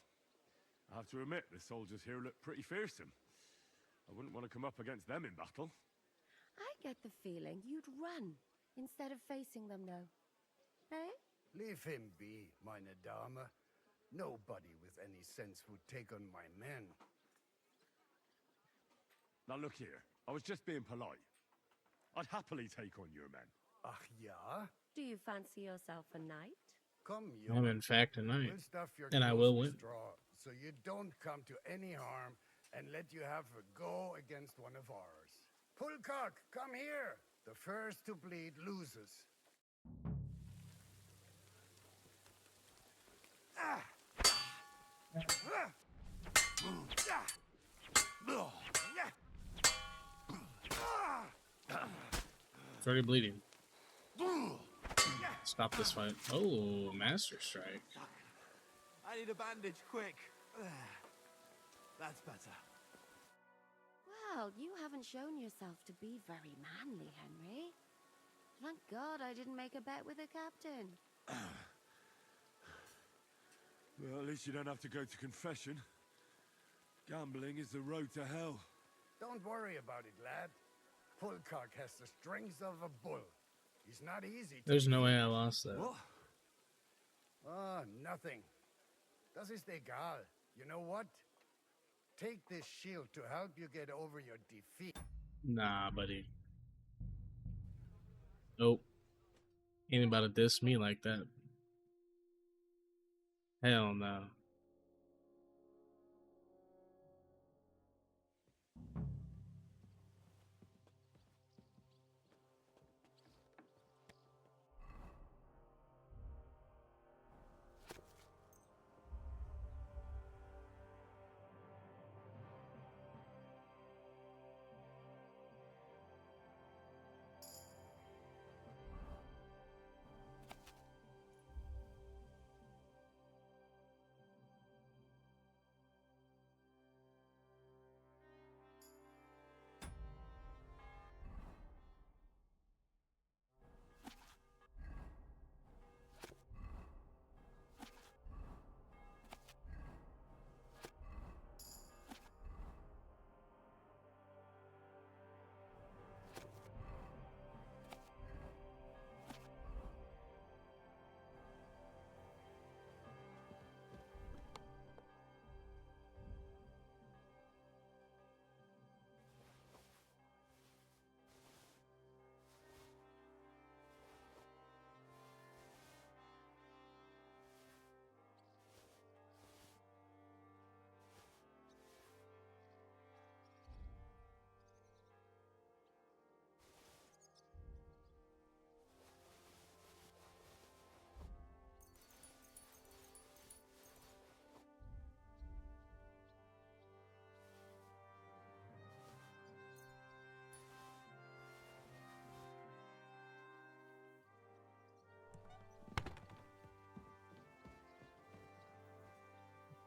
I have to admit, the soldiers here look pretty fearsome. I wouldn't want to come up against them in battle. I get the feeling you'd run instead of facing them, though. Eh? Leave him be, meine Dame. Nobody with any sense would take on my men. Now look here, I was just being polite. I'd happily take on your men. Ach ja? Do you fancy yourself a knight? Come, you. I'm in fact a knight, We'll stuff your and I clothes will with win. straw, so you don't come to any harm and let you have a go against one of ours. Pulcock, come here. The first to bleed loses. It's already bleeding. Stop this fight. Oh, Master Strike. I need a bandage, quick. That's better. Well, you haven't shown yourself to be very manly, Henry. Thank God I didn't make a bet with the captain. Well, at least you don't have to go to confession. Gambling is the road to hell. Don't worry about it, lad. Pulcock has the strength of a bull. He's not easy to There's no way I lost that. What? Oh, nothing. Das ist egal. You know what? Take this shield to help you get over your defeat. Nah, buddy. Nope. Ain't about to diss me like that. Hell no.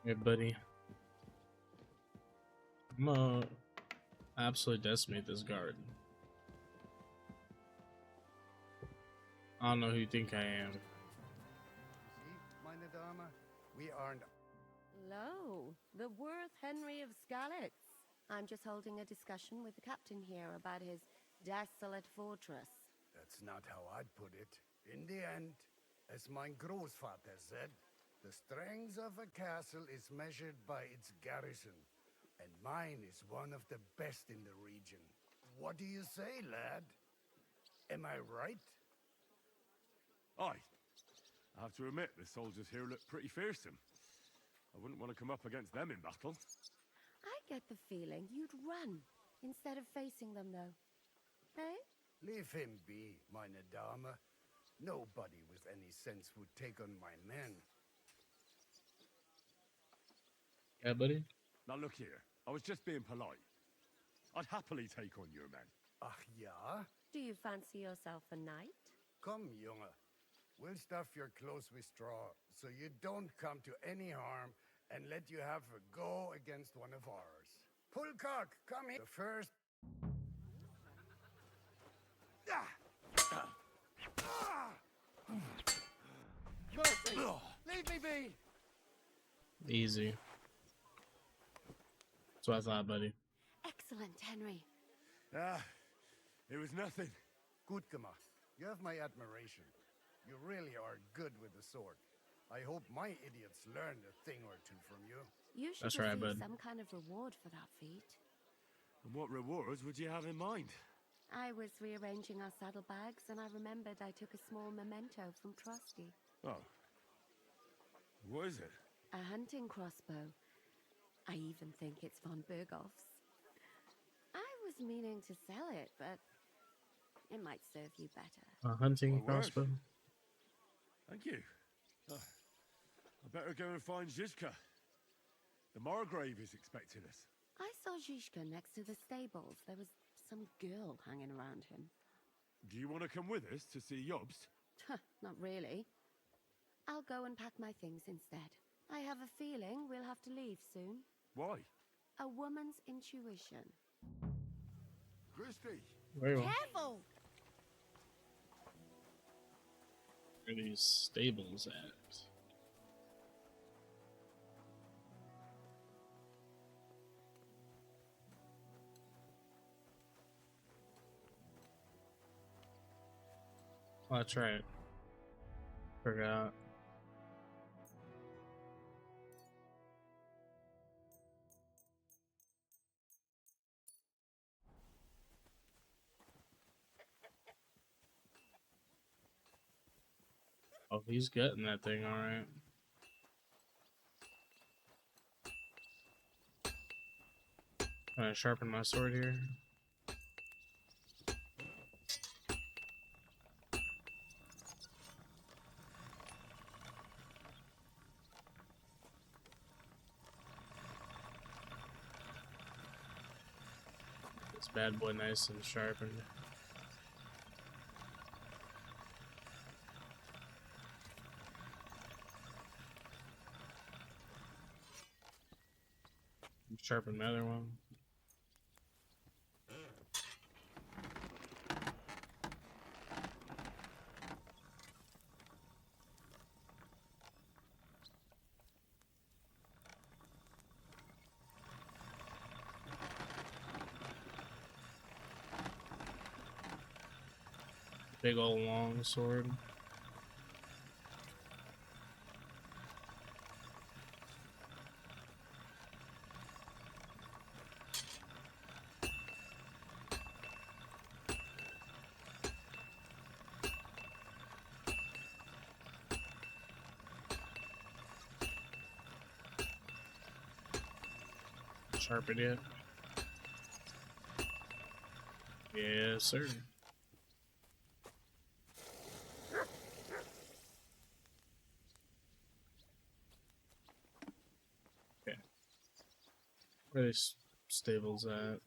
Hey, buddy. I'm gonna absolutely decimate this guard. I don't know who you think I am. See, meine Dame? We aren't. Lo, the worth Henry of Skalitz. I'm just holding a discussion with the captain here about his desolate fortress. That's not how I'd put it. In the end, as my großvater said, the strength of a castle is measured by its garrison, and mine is one of the best in the region. What do you say, lad? Am I right? Aye. I have to admit, the soldiers here look pretty fearsome. I wouldn't want to come up against them in battle. I get the feeling you'd run instead of facing them, though. Eh? Leave him be, meine Dame. Nobody with any sense would take on my men. Yeah, buddy? Now look here, I was just being polite. I'd happily take on your men. Ach ja? Do you fancy yourself a knight? Come, Junge. We'll stuff your clothes with straw, so you don't come to any harm, and let you have a go against one of ours. Pulcock, come here. The first... Mercy! Leave me be! Easy. That's what I thought, buddy. Excellent, Henry. It was nothing. Gut gemacht. You have my admiration. You really are good with the sword. I hope my idiots learned a thing or two from you. You should That's right, receive bud. some kind of reward for that feat. And what rewards would you have in mind? I was rearranging our saddlebags, and I remembered I took a small memento from Trotsky. Oh. What is it? A hunting crossbow. I even think it's von Berghoff's. I was meaning to sell it, but it might serve you better. A hunting My word. crossbow? Thank you. I better go and find Zizka. The Margrave is expecting us. I saw Zhishka next to the stables. There was some girl hanging around him. Do you want to come with us to see Jobst? Not really. I'll go and pack my things instead. I have a feeling we'll have to leave soon. Why? A woman's intuition. Christy! Very well. Careful! Where are these stables at? Oh, that's right. Forgot. Oh, he's getting that thing, alright. Gonna sharpen my sword here. This bad boy nice and sharpened. Sharpen the other one. Big old long sword. Sharpen it. Yes, sir. Okay. Where are these stables at? Is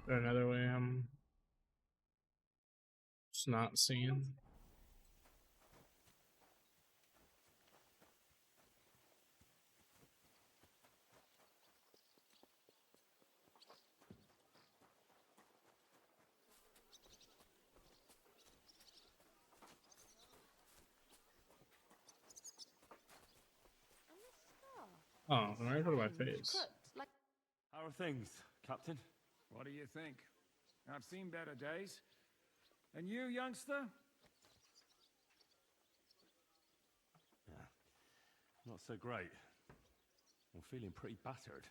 there another way I'm just not seeing? Oh, right over my face. How are things, Captain? What do you think? I've seen better days. And you, youngster? Not so great. I'm feeling pretty battered.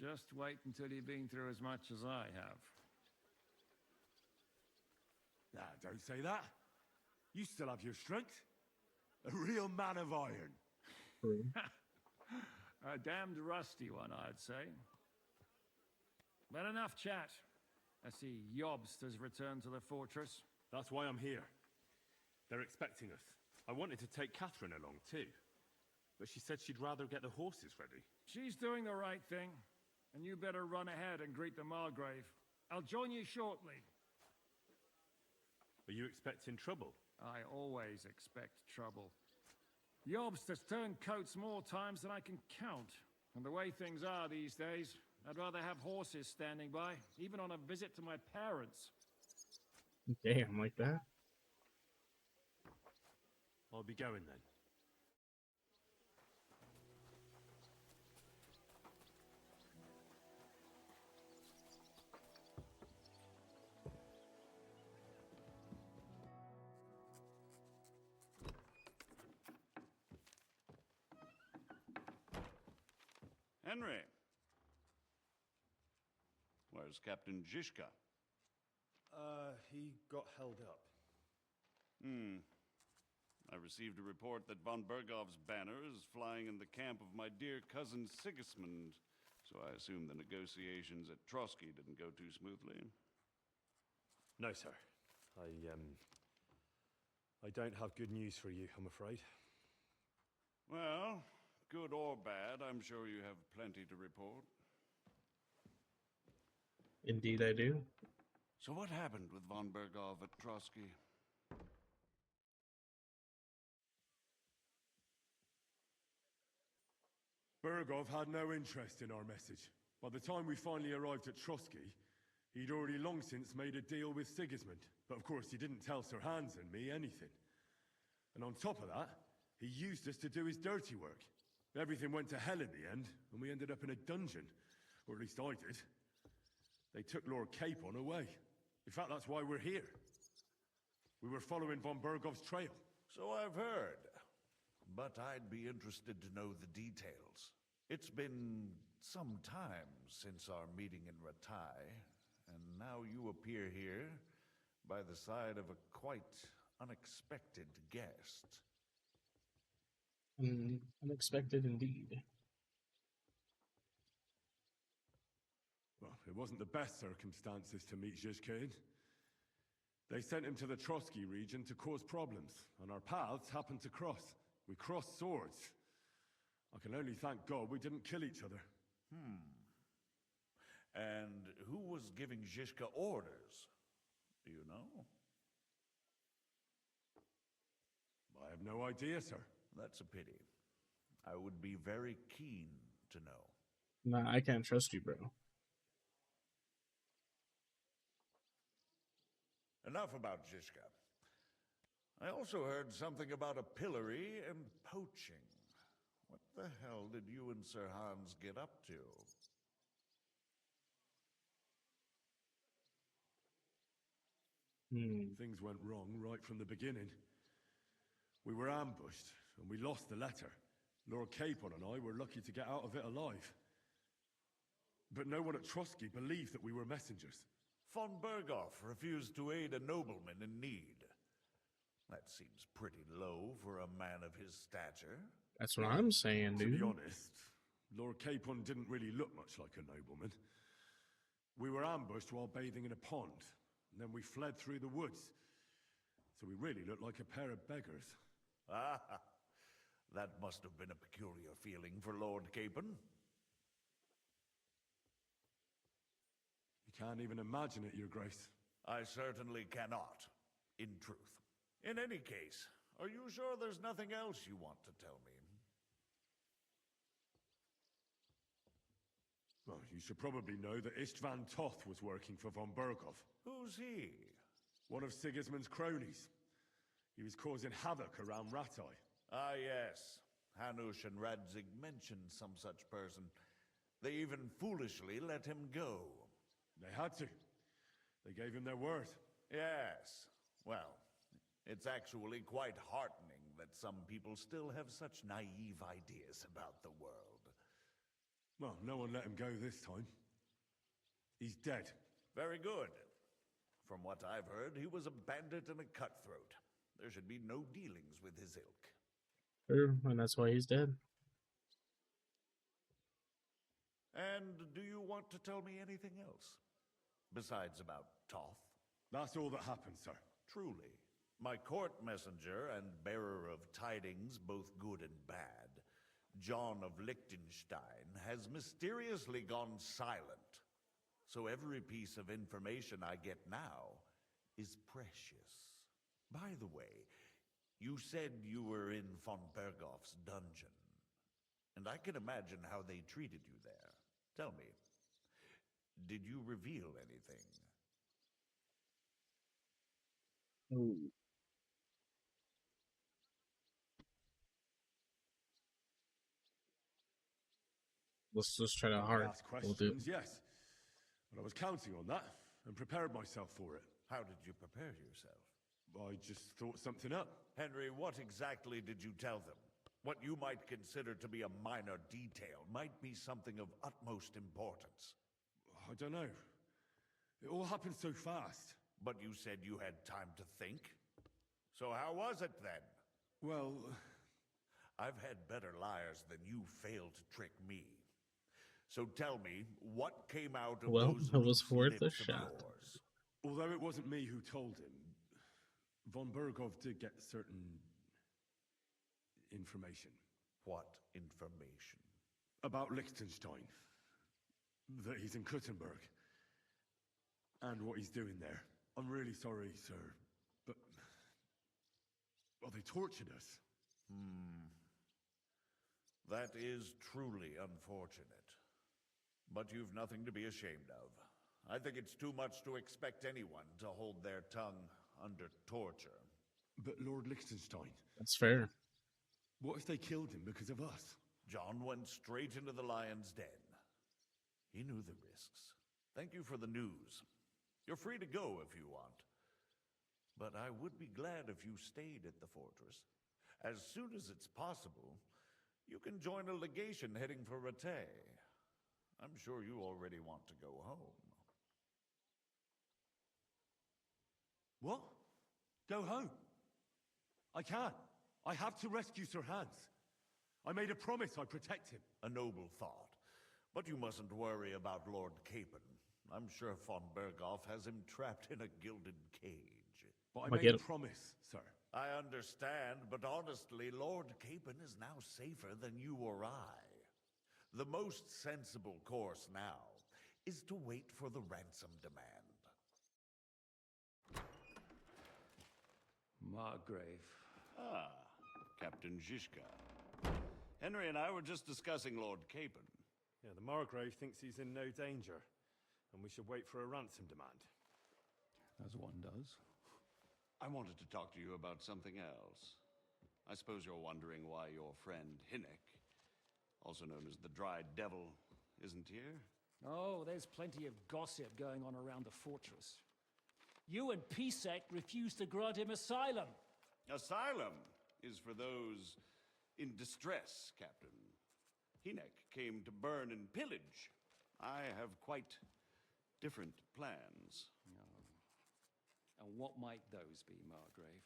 Just wait until you've been through as much as I have. Don't say that. You still have your strength. A real man of iron. True. A damned rusty one, I'd say. But enough chat. I see Jobst has returned to the fortress. That's why I'm here. They're expecting us. I wanted to take Catherine along too, but she said she'd rather get the horses ready. She's doing the right thing, and you better run ahead and greet the Margrave. I'll join you shortly. Are you expecting trouble? I always expect trouble. Jobst has turned coats more times than I can count. And the way things are these days, I'd rather have horses standing by, even on a visit to my parents. Damn, like that? I'll be going then. Henry. Where's Captain Zizka? He got held up. I received a report that von Bergov's banner is flying in the camp of my dear cousin Sigismund, so I assume the negotiations at Trotsky didn't go too smoothly. No, sir. I don't have good news for you, I'm afraid. Well, good or bad, I'm sure you have plenty to report. Indeed I do. So what happened with von Bergov at Trotsky? Bergov had no interest in our message. By the time we finally arrived at Trotsky, he'd already long since made a deal with Sigismund. But of course, he didn't tell Sir Hans and me anything. And on top of that, he used us to do his dirty work. Everything went to hell in the end, and we ended up in a dungeon. Or at least I did. They took Lord Capon away. In fact, that's why we're here. We were following von Bergov's trail. So I've heard. But I'd be interested to know the details. It's been some time since our meeting in Ratai, and now you appear here by the side of a quite unexpected guest. Unexpected indeed. Well, it wasn't the best circumstances to meet Zizka in. They sent him to the Trotsky region to cause problems, and our paths happened to cross. We crossed swords. I can only thank God we didn't kill each other. And who was giving Zizka orders? Do you know? I have no idea, sir. That's a pity. I would be very keen to know. Nah, I can't trust you, bro. Enough about Zizka. I also heard something about a pillory and poaching. What the hell did you and Sir Hans get up to? Things went wrong right from the beginning. We were ambushed, and we lost the letter. Lord Capon and I were lucky to get out of it alive. But no one at Trotsky believed that we were messengers. Von Bergov refused to aid a nobleman in need. That seems pretty low for a man of his stature. That's what I'm saying, dude. To be honest, Lord Capon didn't really look much like a nobleman. We were ambushed while bathing in a pond, and then we fled through the woods. So we really looked like a pair of beggars. Ah, that must have been a peculiar feeling for Lord Capon. You can't even imagine it, Your Grace. I certainly cannot, in truth. In any case, are you sure there's nothing else you want to tell me? Well, you should probably know that Istvan Toth was working for von Bergov. Who's he? One of Sigismund's cronies. He was causing havoc around Ratai. Ah, yes. Hanush and Radzig mentioned some such person. They even foolishly let him go. They had to. They gave him their word. Yes. Well, it's actually quite heartening that some people still have such naive ideas about the world. Well, no one let him go this time. He's dead. Very good. From what I've heard, he was a bandit and a cutthroat. There should be no dealings with his ilk. True, and that's why he's dead. And do you want to tell me anything else? Besides about Toth? That's all that happened, sir. Truly. My court messenger and bearer of tidings, both good and bad, John of Liechtenstein, has mysteriously gone silent. So every piece of information I get now is precious. By the way, you said you were in von Bergoff's dungeon. And I can imagine how they treated you there. Tell me, did you reveal anything? Ooh. Let's just try to I hard. asked We'll do. questions, yes. But I was counting on that and prepared myself for it. How did you prepare yourself? I just thought something up. Henry, what exactly did you tell them? What you might consider to be a minor detail might be something of utmost importance. I don't know. It all happened so fast. But you said you had time to think. So how was it then? Well, I've had better liars than you failed to trick me. So tell me, what came out of those it was loose worth a lips of shot. uh, yours? although it wasn't me who told him, von Bergov did get certain information. What information? About Liechtenstein. That he's in Kuttenberg. And what he's doing there. I'm really sorry, sir, but... well, they tortured us. That is truly unfortunate. But you've nothing to be ashamed of. I think it's too much to expect anyone to hold their tongue under torture. But Lord Liechtenstein... That's fair. What if they killed him because of us? John went straight into the lion's den. He knew the risks. Thank you for the news. You're free to go if you want. But I would be glad if you stayed at the fortress. As soon as it's possible, you can join a legation heading for Rattay. I'm sure you already want to go home. What? Go home? I can't. I have to rescue Sir Hans. I made a promise I'd protect him. A noble thought. But you mustn't worry about Lord Capon. I'm sure von Bergoff has him trapped in a gilded cage. But I made a promise, sir. I understand, but honestly, Lord Capon is now safer than you or I. The most sensible course now is to wait for the ransom demand. Margrave. Ah, Captain Zizka. Henry and I were just discussing Lord Capon. Yeah, the Margrave thinks he's in no danger, and we should wait for a ransom demand. As one does. I wanted to talk to you about something else. I suppose you're wondering why your friend Hinnek, also known as the Dry Devil, isn't here? Oh, there's plenty of gossip going on around the fortress. You and Pisek refused to grant him asylum. Asylum is for those in distress, Captain. Hinnek came to burn and pillage. I have quite different plans. And what might those be, Margrave?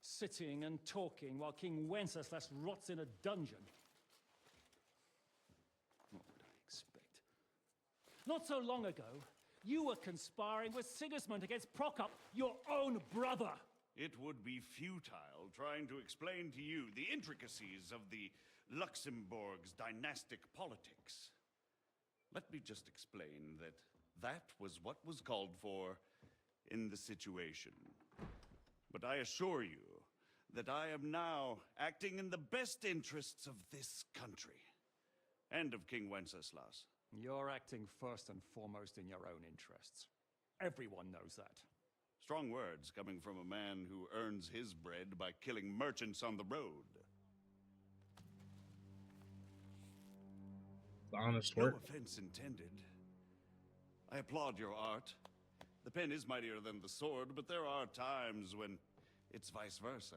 Sitting and talking while King Wenceslas rots in a dungeon. What would I expect? Not so long ago, you were conspiring with Sigismund against Prokop, your own brother. It would be futile trying to explain to you the intricacies of the Luxembourg's dynastic politics. Let me just explain that that was what was called for in the situation. But I assure you that I am now acting in the best interests of this country and of King Wenceslas. You're acting first and foremost in your own interests. Everyone knows that. Strong words coming from a man who earns his bread by killing merchants on the road. Honest No work. offense intended. I applaud your art. The pen is mightier than the sword, but there are times when it's vice versa.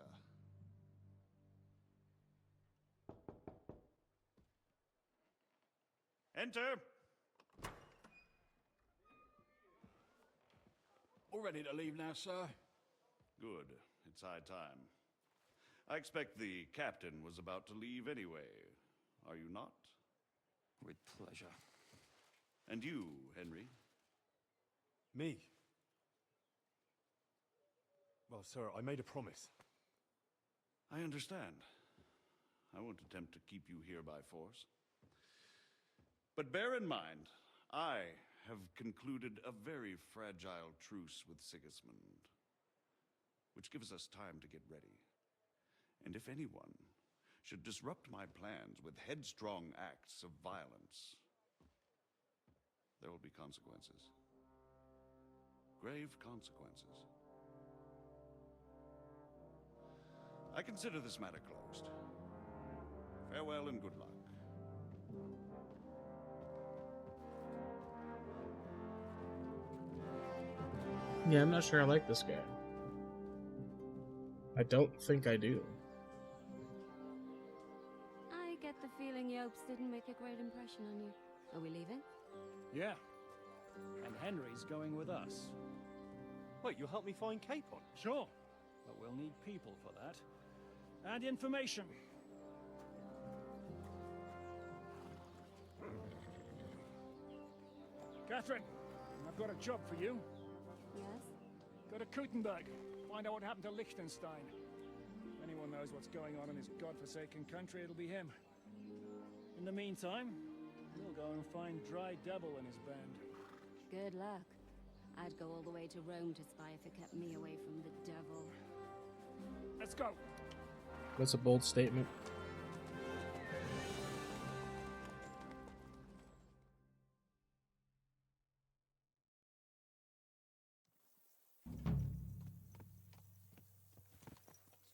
Enter! All ready to leave now, sir? Good. It's high time. I expect the captain was about to leave anyway. Are you not? With pleasure. And you, Henry? Me? Well, sir, I made a promise. I understand. I won't attempt to keep you here by force. But bear in mind, I have concluded a very fragile truce with Sigismund, which gives us time to get ready. And if anyone should disrupt my plans with headstrong acts of violence, there will be consequences. Grave consequences. I consider this matter closed. Farewell and good luck. Yeah, I'm not sure I like this guy. I don't think I do. I get the feeling Yopes didn't make a great impression on you. Are we leaving? Yeah. And Henry's going with us. Wait, you'll help me find Capon? Sure. But we'll need people for that. And information. Catherine, I've got a job for you. Yes? Go to Kuttenberg. Find out what happened to Liechtenstein. If anyone knows what's going on in this godforsaken country, it'll be him. In the meantime, we'll go and find Dry Devil and his band. Good luck. I'd go all the way to Rome to spy if it kept me away from the devil. Let's go. That's a bold statement.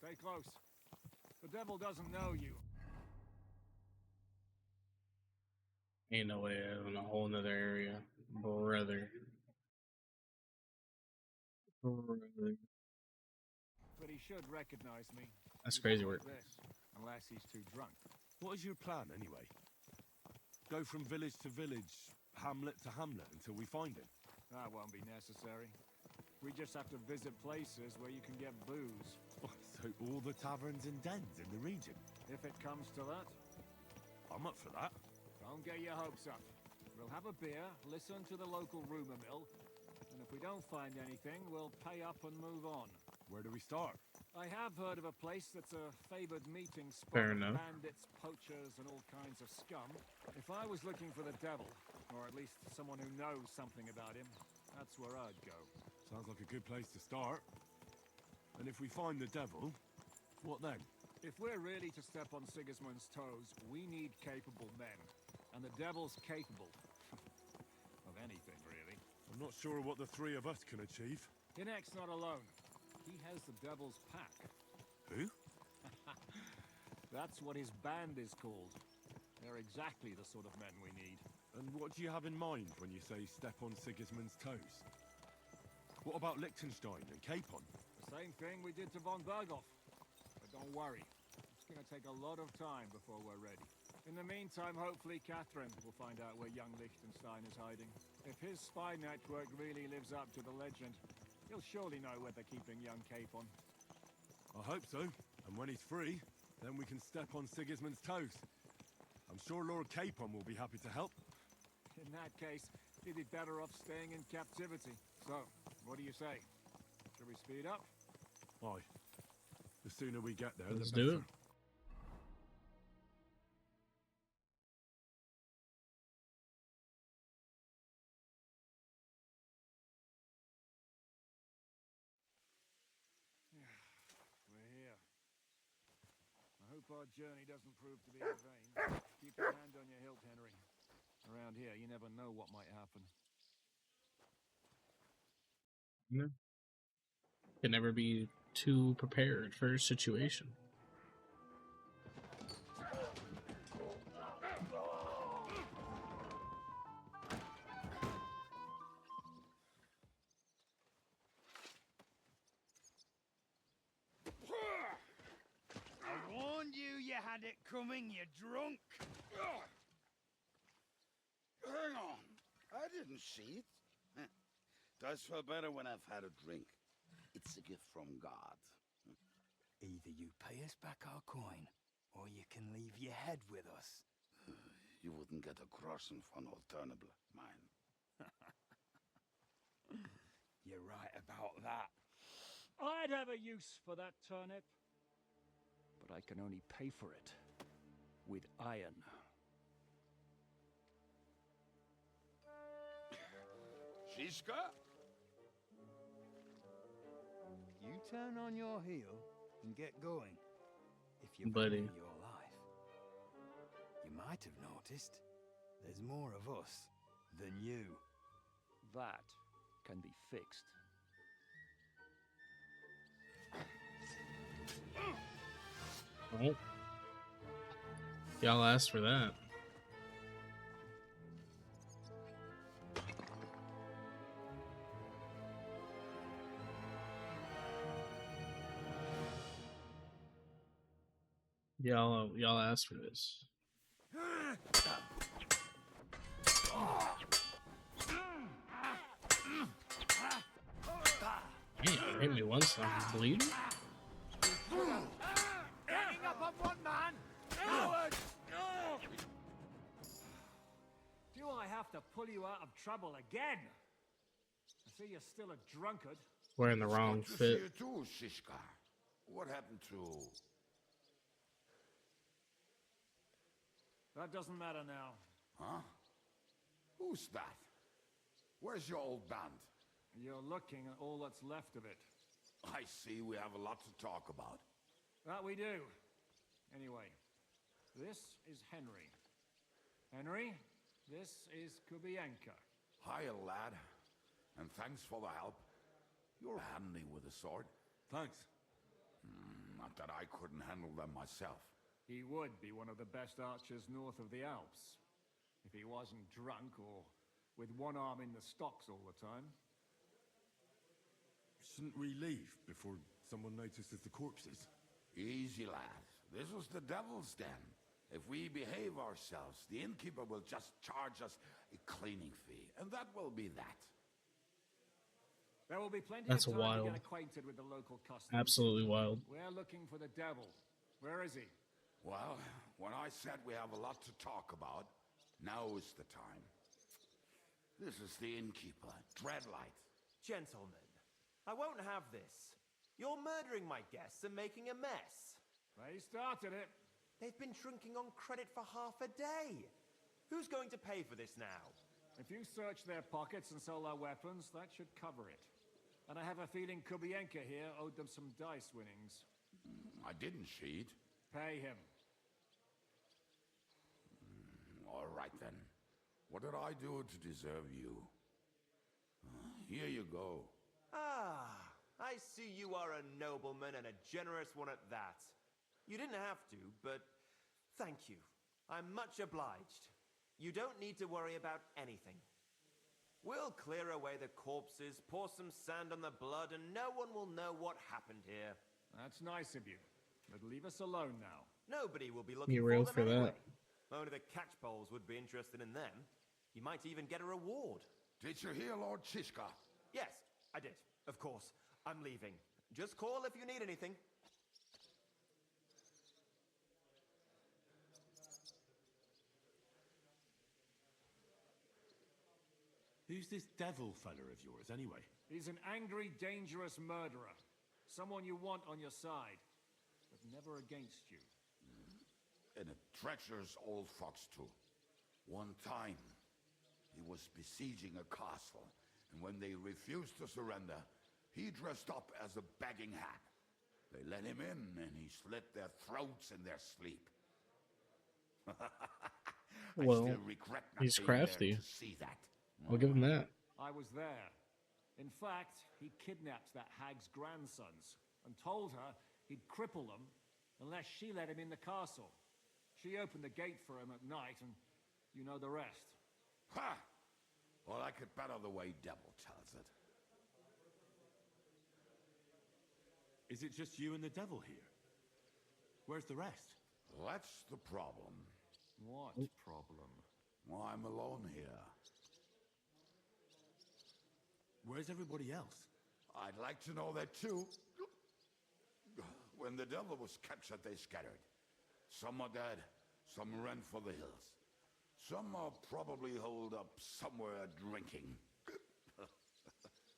Stay close. The devil doesn't know you. Ain't no way in a whole nother area. Brother. But he should recognize me. That's crazy work. Unless he's too drunk. What is your plan, anyway? Go from village to village, hamlet to hamlet, until we find him? That won't be necessary. We just have to visit places where you can get booze. Oh, so all the taverns and dens in the region? If it comes to that. I'm up for that. Don't get your hopes up. We'll have a beer, listen to the local rumor mill, and if we don't find anything, we'll pay up and move on. Where do we start? I have heard of a place that's a favored meeting spot Fair of enough. bandits, poachers, and all kinds of scum. If I was looking for the devil, or at least someone who knows something about him, that's where I'd go. Sounds like a good place to start. And if we find the devil, what then? If we're really to step on Sigismund's toes, we need capable men. And the devil's capable. of anything, really. I'm not sure what the three of us can achieve. Hinek's not alone. He has the devil's pack. Who? That's what his band is called. They're exactly the sort of men we need. And what do you have in mind when you say step on Sigismund's toes? What about Liechtenstein and Capon? The same thing we did to von Berghoff. But don't worry. It's going to take a lot of time before we're ready. In the meantime, hopefully Catherine will find out where young Liechtenstein is hiding. If his spy network really lives up to the legend, he'll surely know where they're keeping young Capon. I hope so. And when he's free, then we can step on Sigismund's toes. I'm sure Lord Capon will be happy to help. In that case, he'd be better off staying in captivity. So, what do you say? Should we speed up? Aye. The sooner we get there, Let's the better. do it. We're here. I hope our journey doesn't prove to be in vain. Keep your hand on your hilt, Henry. Around here, you never know what might happen. No. Can never be too prepared for a situation. I warned you had it coming, you drunk! Hang on. I didn't see it. Does feel better when I've had a drink. It's a gift from God. Either you pay us back our coin, or you can leave your head with us. You wouldn't get a crossing for no turnip, mine. You're right about that. I'd have a use for that turnip. But I can only pay for it with iron. Shishka? You turn on your heel and get going. If you Buddy. value your life. You might have noticed there's more of us than you. That can be fixed. Oh. Y'all asked for that. Y'all asked for this. Damn, hit me once, I'm bleeding. Hanging up on one man! Coward! Do I have to pull you out of trouble again? I see you're still a drunkard. Wearing the wrong Good to see fit. you too, Shishka. What happened to... That doesn't matter now. Huh? Who's that? Where's your old band? You're looking at all that's left of it. I see we have a lot to talk about. That we do. Anyway, this is Henry. Henry, this is Kubienka. Hiya, lad. And thanks for the help. You're handy with a sword. Thanks. Not that I couldn't handle them myself. He would be one of the best archers north of the Alps. If he wasn't drunk or with one arm in the stocks all the time. Shouldn't we leave before someone notices the corpses? Easy, lad. This was the devil's den. If we behave ourselves, the innkeeper will just charge us a cleaning fee, and that will be that. There will be plenty That's of time wild. to get acquainted with the local customs. Absolutely wild. We're looking for the devil. Where is he? Well, when I said we have a lot to talk about, now is the time. This is the innkeeper, Dreadlight. Gentlemen, I won't have this. You're murdering my guests and making a mess. They started it. They've been drinking on credit for half a day. Who's going to pay for this now? If you search their pockets and sell their weapons, that should cover it. And I have a feeling Kubienka here owed them some dice winnings. I didn't cheat. Pay him. All right, then. What did I do to deserve you? Here you go. Ah, I see you are a nobleman and a generous one at that. You didn't have to, but thank you. I'm much obliged. You don't need to worry about anything. We'll clear away the corpses, pour some sand on the blood, and no one will know what happened here. That's nice of you. But leave us alone now. Nobody will be looking You for real them for anyway. that? Only the catchpoles would be interested in them. You might even get a reward. Did you hear Lord Shishka? Yes, I did. Of course. I'm leaving. Just call if you need anything. Who's this devil fella of yours, anyway? He's an angry, dangerous murderer. Someone you want on your side, but never against you. And a treacherous old fox, too. One time, he was besieging a castle, and when they refused to surrender, he dressed up as a begging hat. They let him in, and he slit their throats in their sleep. I Well, still regret not he's being crafty. there to see that. I'll give him that. I was there. In fact, he kidnapped that hag's grandsons and told her he'd cripple them unless she let him in the castle. She opened the gate for him at night, and you know the rest. Ha! Well, I could bet on the way Devil tells it. Is it just you and the devil here? Where's the rest? That's the problem. What problem? Well, I'm alone here. Where's everybody else? I'd like to know that too. When the devil was captured, they scattered. Some are dead, some ran for the hills. Some are probably holed up somewhere drinking.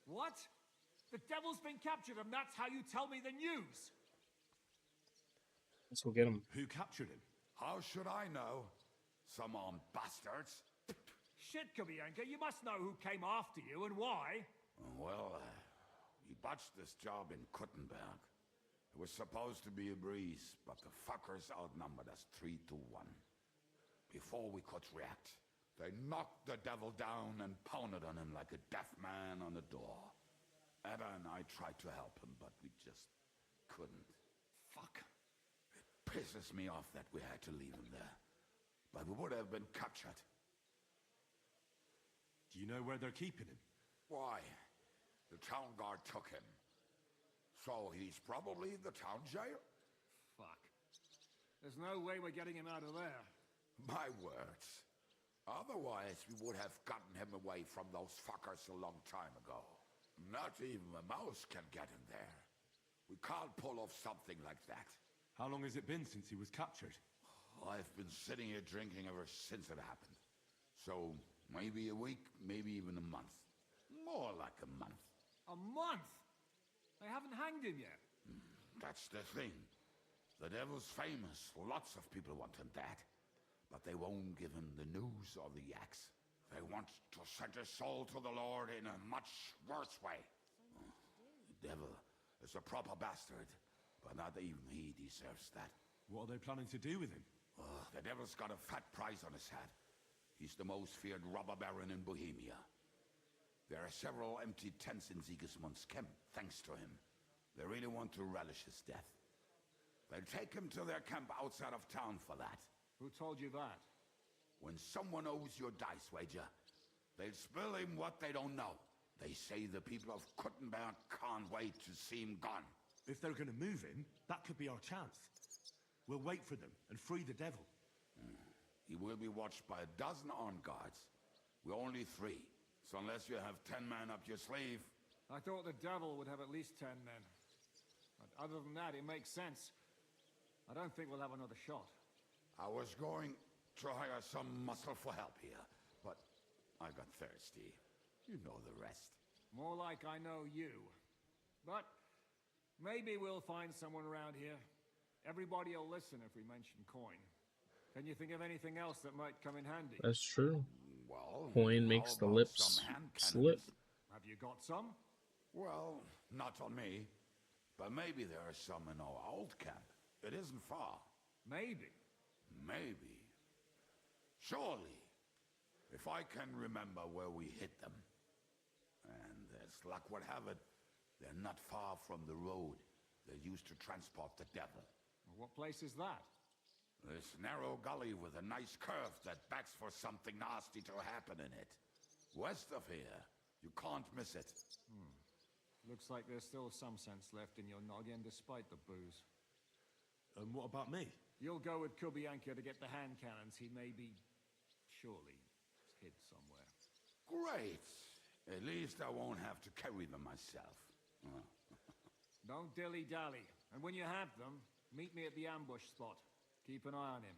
What? The devil's been captured and that's how you tell me the news? Let's go get him. Who captured him? How should I know? Some armed bastards. Shit, Kubianka, you must know who came after you and why. Well, we botched this job in Kuttenberg. It was supposed to be a breeze, but the fuckers outnumbered us 3 to 1. Before we could react, they knocked the devil down and pounded on him like a deaf man on a door. Ada and I tried to help him, but we just couldn't. Fuck. It pisses me off that we had to leave him there. But we would have been captured. Do you know where they're keeping him? Why? The town guard took him. So he's probably in the town jail? Fuck. There's no way we're getting him out of there. My words. Otherwise, we would have gotten him away from those fuckers a long time ago. Not even a mouse can get him there. We can't pull off something like that. How long has it been since he was captured? I've been sitting here drinking ever since it happened. So, maybe a week, maybe even a month. More like a month. A month? They haven't hanged him yet. That's the thing. The devil's famous. Lots of people want him dead. But they won't give him the news or the yaks. They want to send his soul to the Lord in a much worse way. The devil is a proper bastard, but not even he deserves that. What are they planning to do with him? The devil's got a fat price on his head. He's the most feared robber baron in Bohemia. There are several empty tents in Sigismund's camp, thanks to him. They really want to relish his death. They'll take him to their camp outside of town for that. Who told you that? When someone owes you a dice wager, they'll spill him what they don't know. They say the people of Kuttenberg can't wait to see him gone. If they're going to move him, that could be our chance. We'll wait for them and free the devil. He will be watched by 12 armed guards. We're only 3, so unless you have 10 men up your sleeve... I thought the devil would have at least 10 men. But other than that, it makes sense. I don't think we'll have another shot. I was going to hire some muscle for help here, but I got thirsty. You know the rest. More like I know you. But maybe we'll find someone around here. Everybody will listen if we mention coin. Can you think of anything else that might come in handy? That's true. Well, coin makes the lips slip. Have you got some? Well, not on me. But maybe there are some in our old camp. It isn't far. Maybe. Maybe. Surely. If I can remember where we hid them. And as luck would have it, they're not far from the road they used to transport the devil. What place is that? This narrow gully with a nice curve that begs for something nasty to happen in it. West of here. You can't miss it. Looks like there's still some sense left in your noggin despite the booze. And what about me? You'll go with Kubianka to get the hand cannons. He may be... surely hid somewhere. Great. At least I won't have to carry them myself. Don't dilly-dally. And when you have them, meet me at the ambush spot. Keep an eye on him.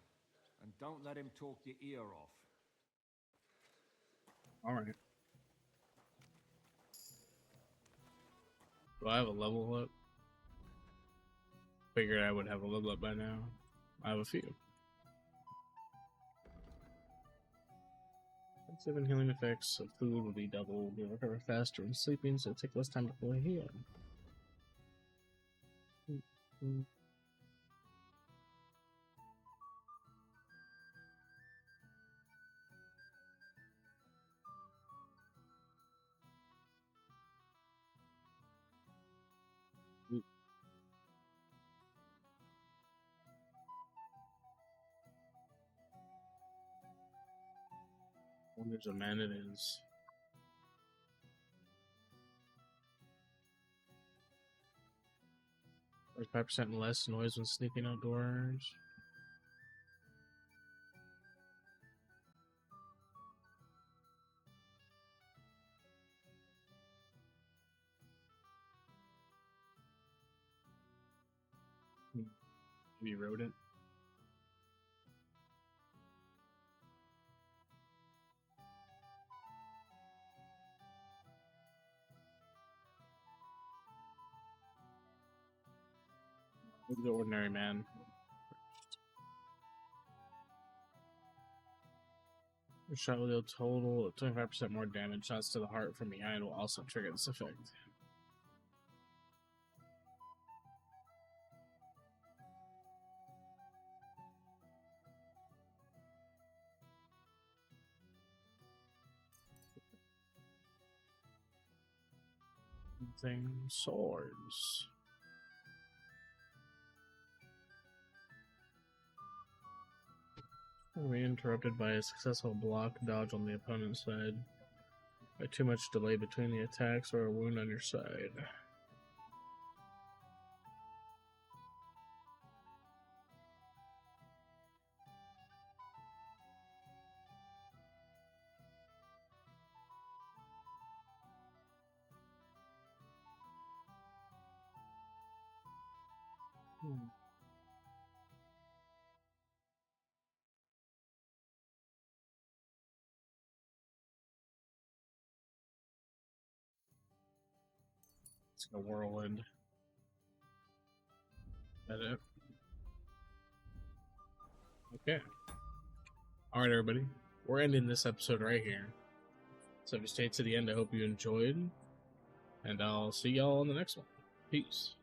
And don't let him talk your ear off. Alright. Do I have a level up? Figured I would have a level up by now. I have a few. Seven healing effects of food will be doubled. You'll recover faster when sleeping, so take less time to fully heal. Wonders of man it is. There's 5% less noise when sleeping outdoors. Maybe rodent. The ordinary man. A shot will deal total of 25% more damage. Shots to the heart from behind will also trigger this effect. Swords. We interrupted by a successful block dodge on the opponent's side. By too much delay between the attacks or a wound on your side. It's a whirlwind. That it? Okay. Alright, everybody. We're ending this episode right here. So if you stayed to the end, I hope you enjoyed. And I'll see y'all in the next one. Peace.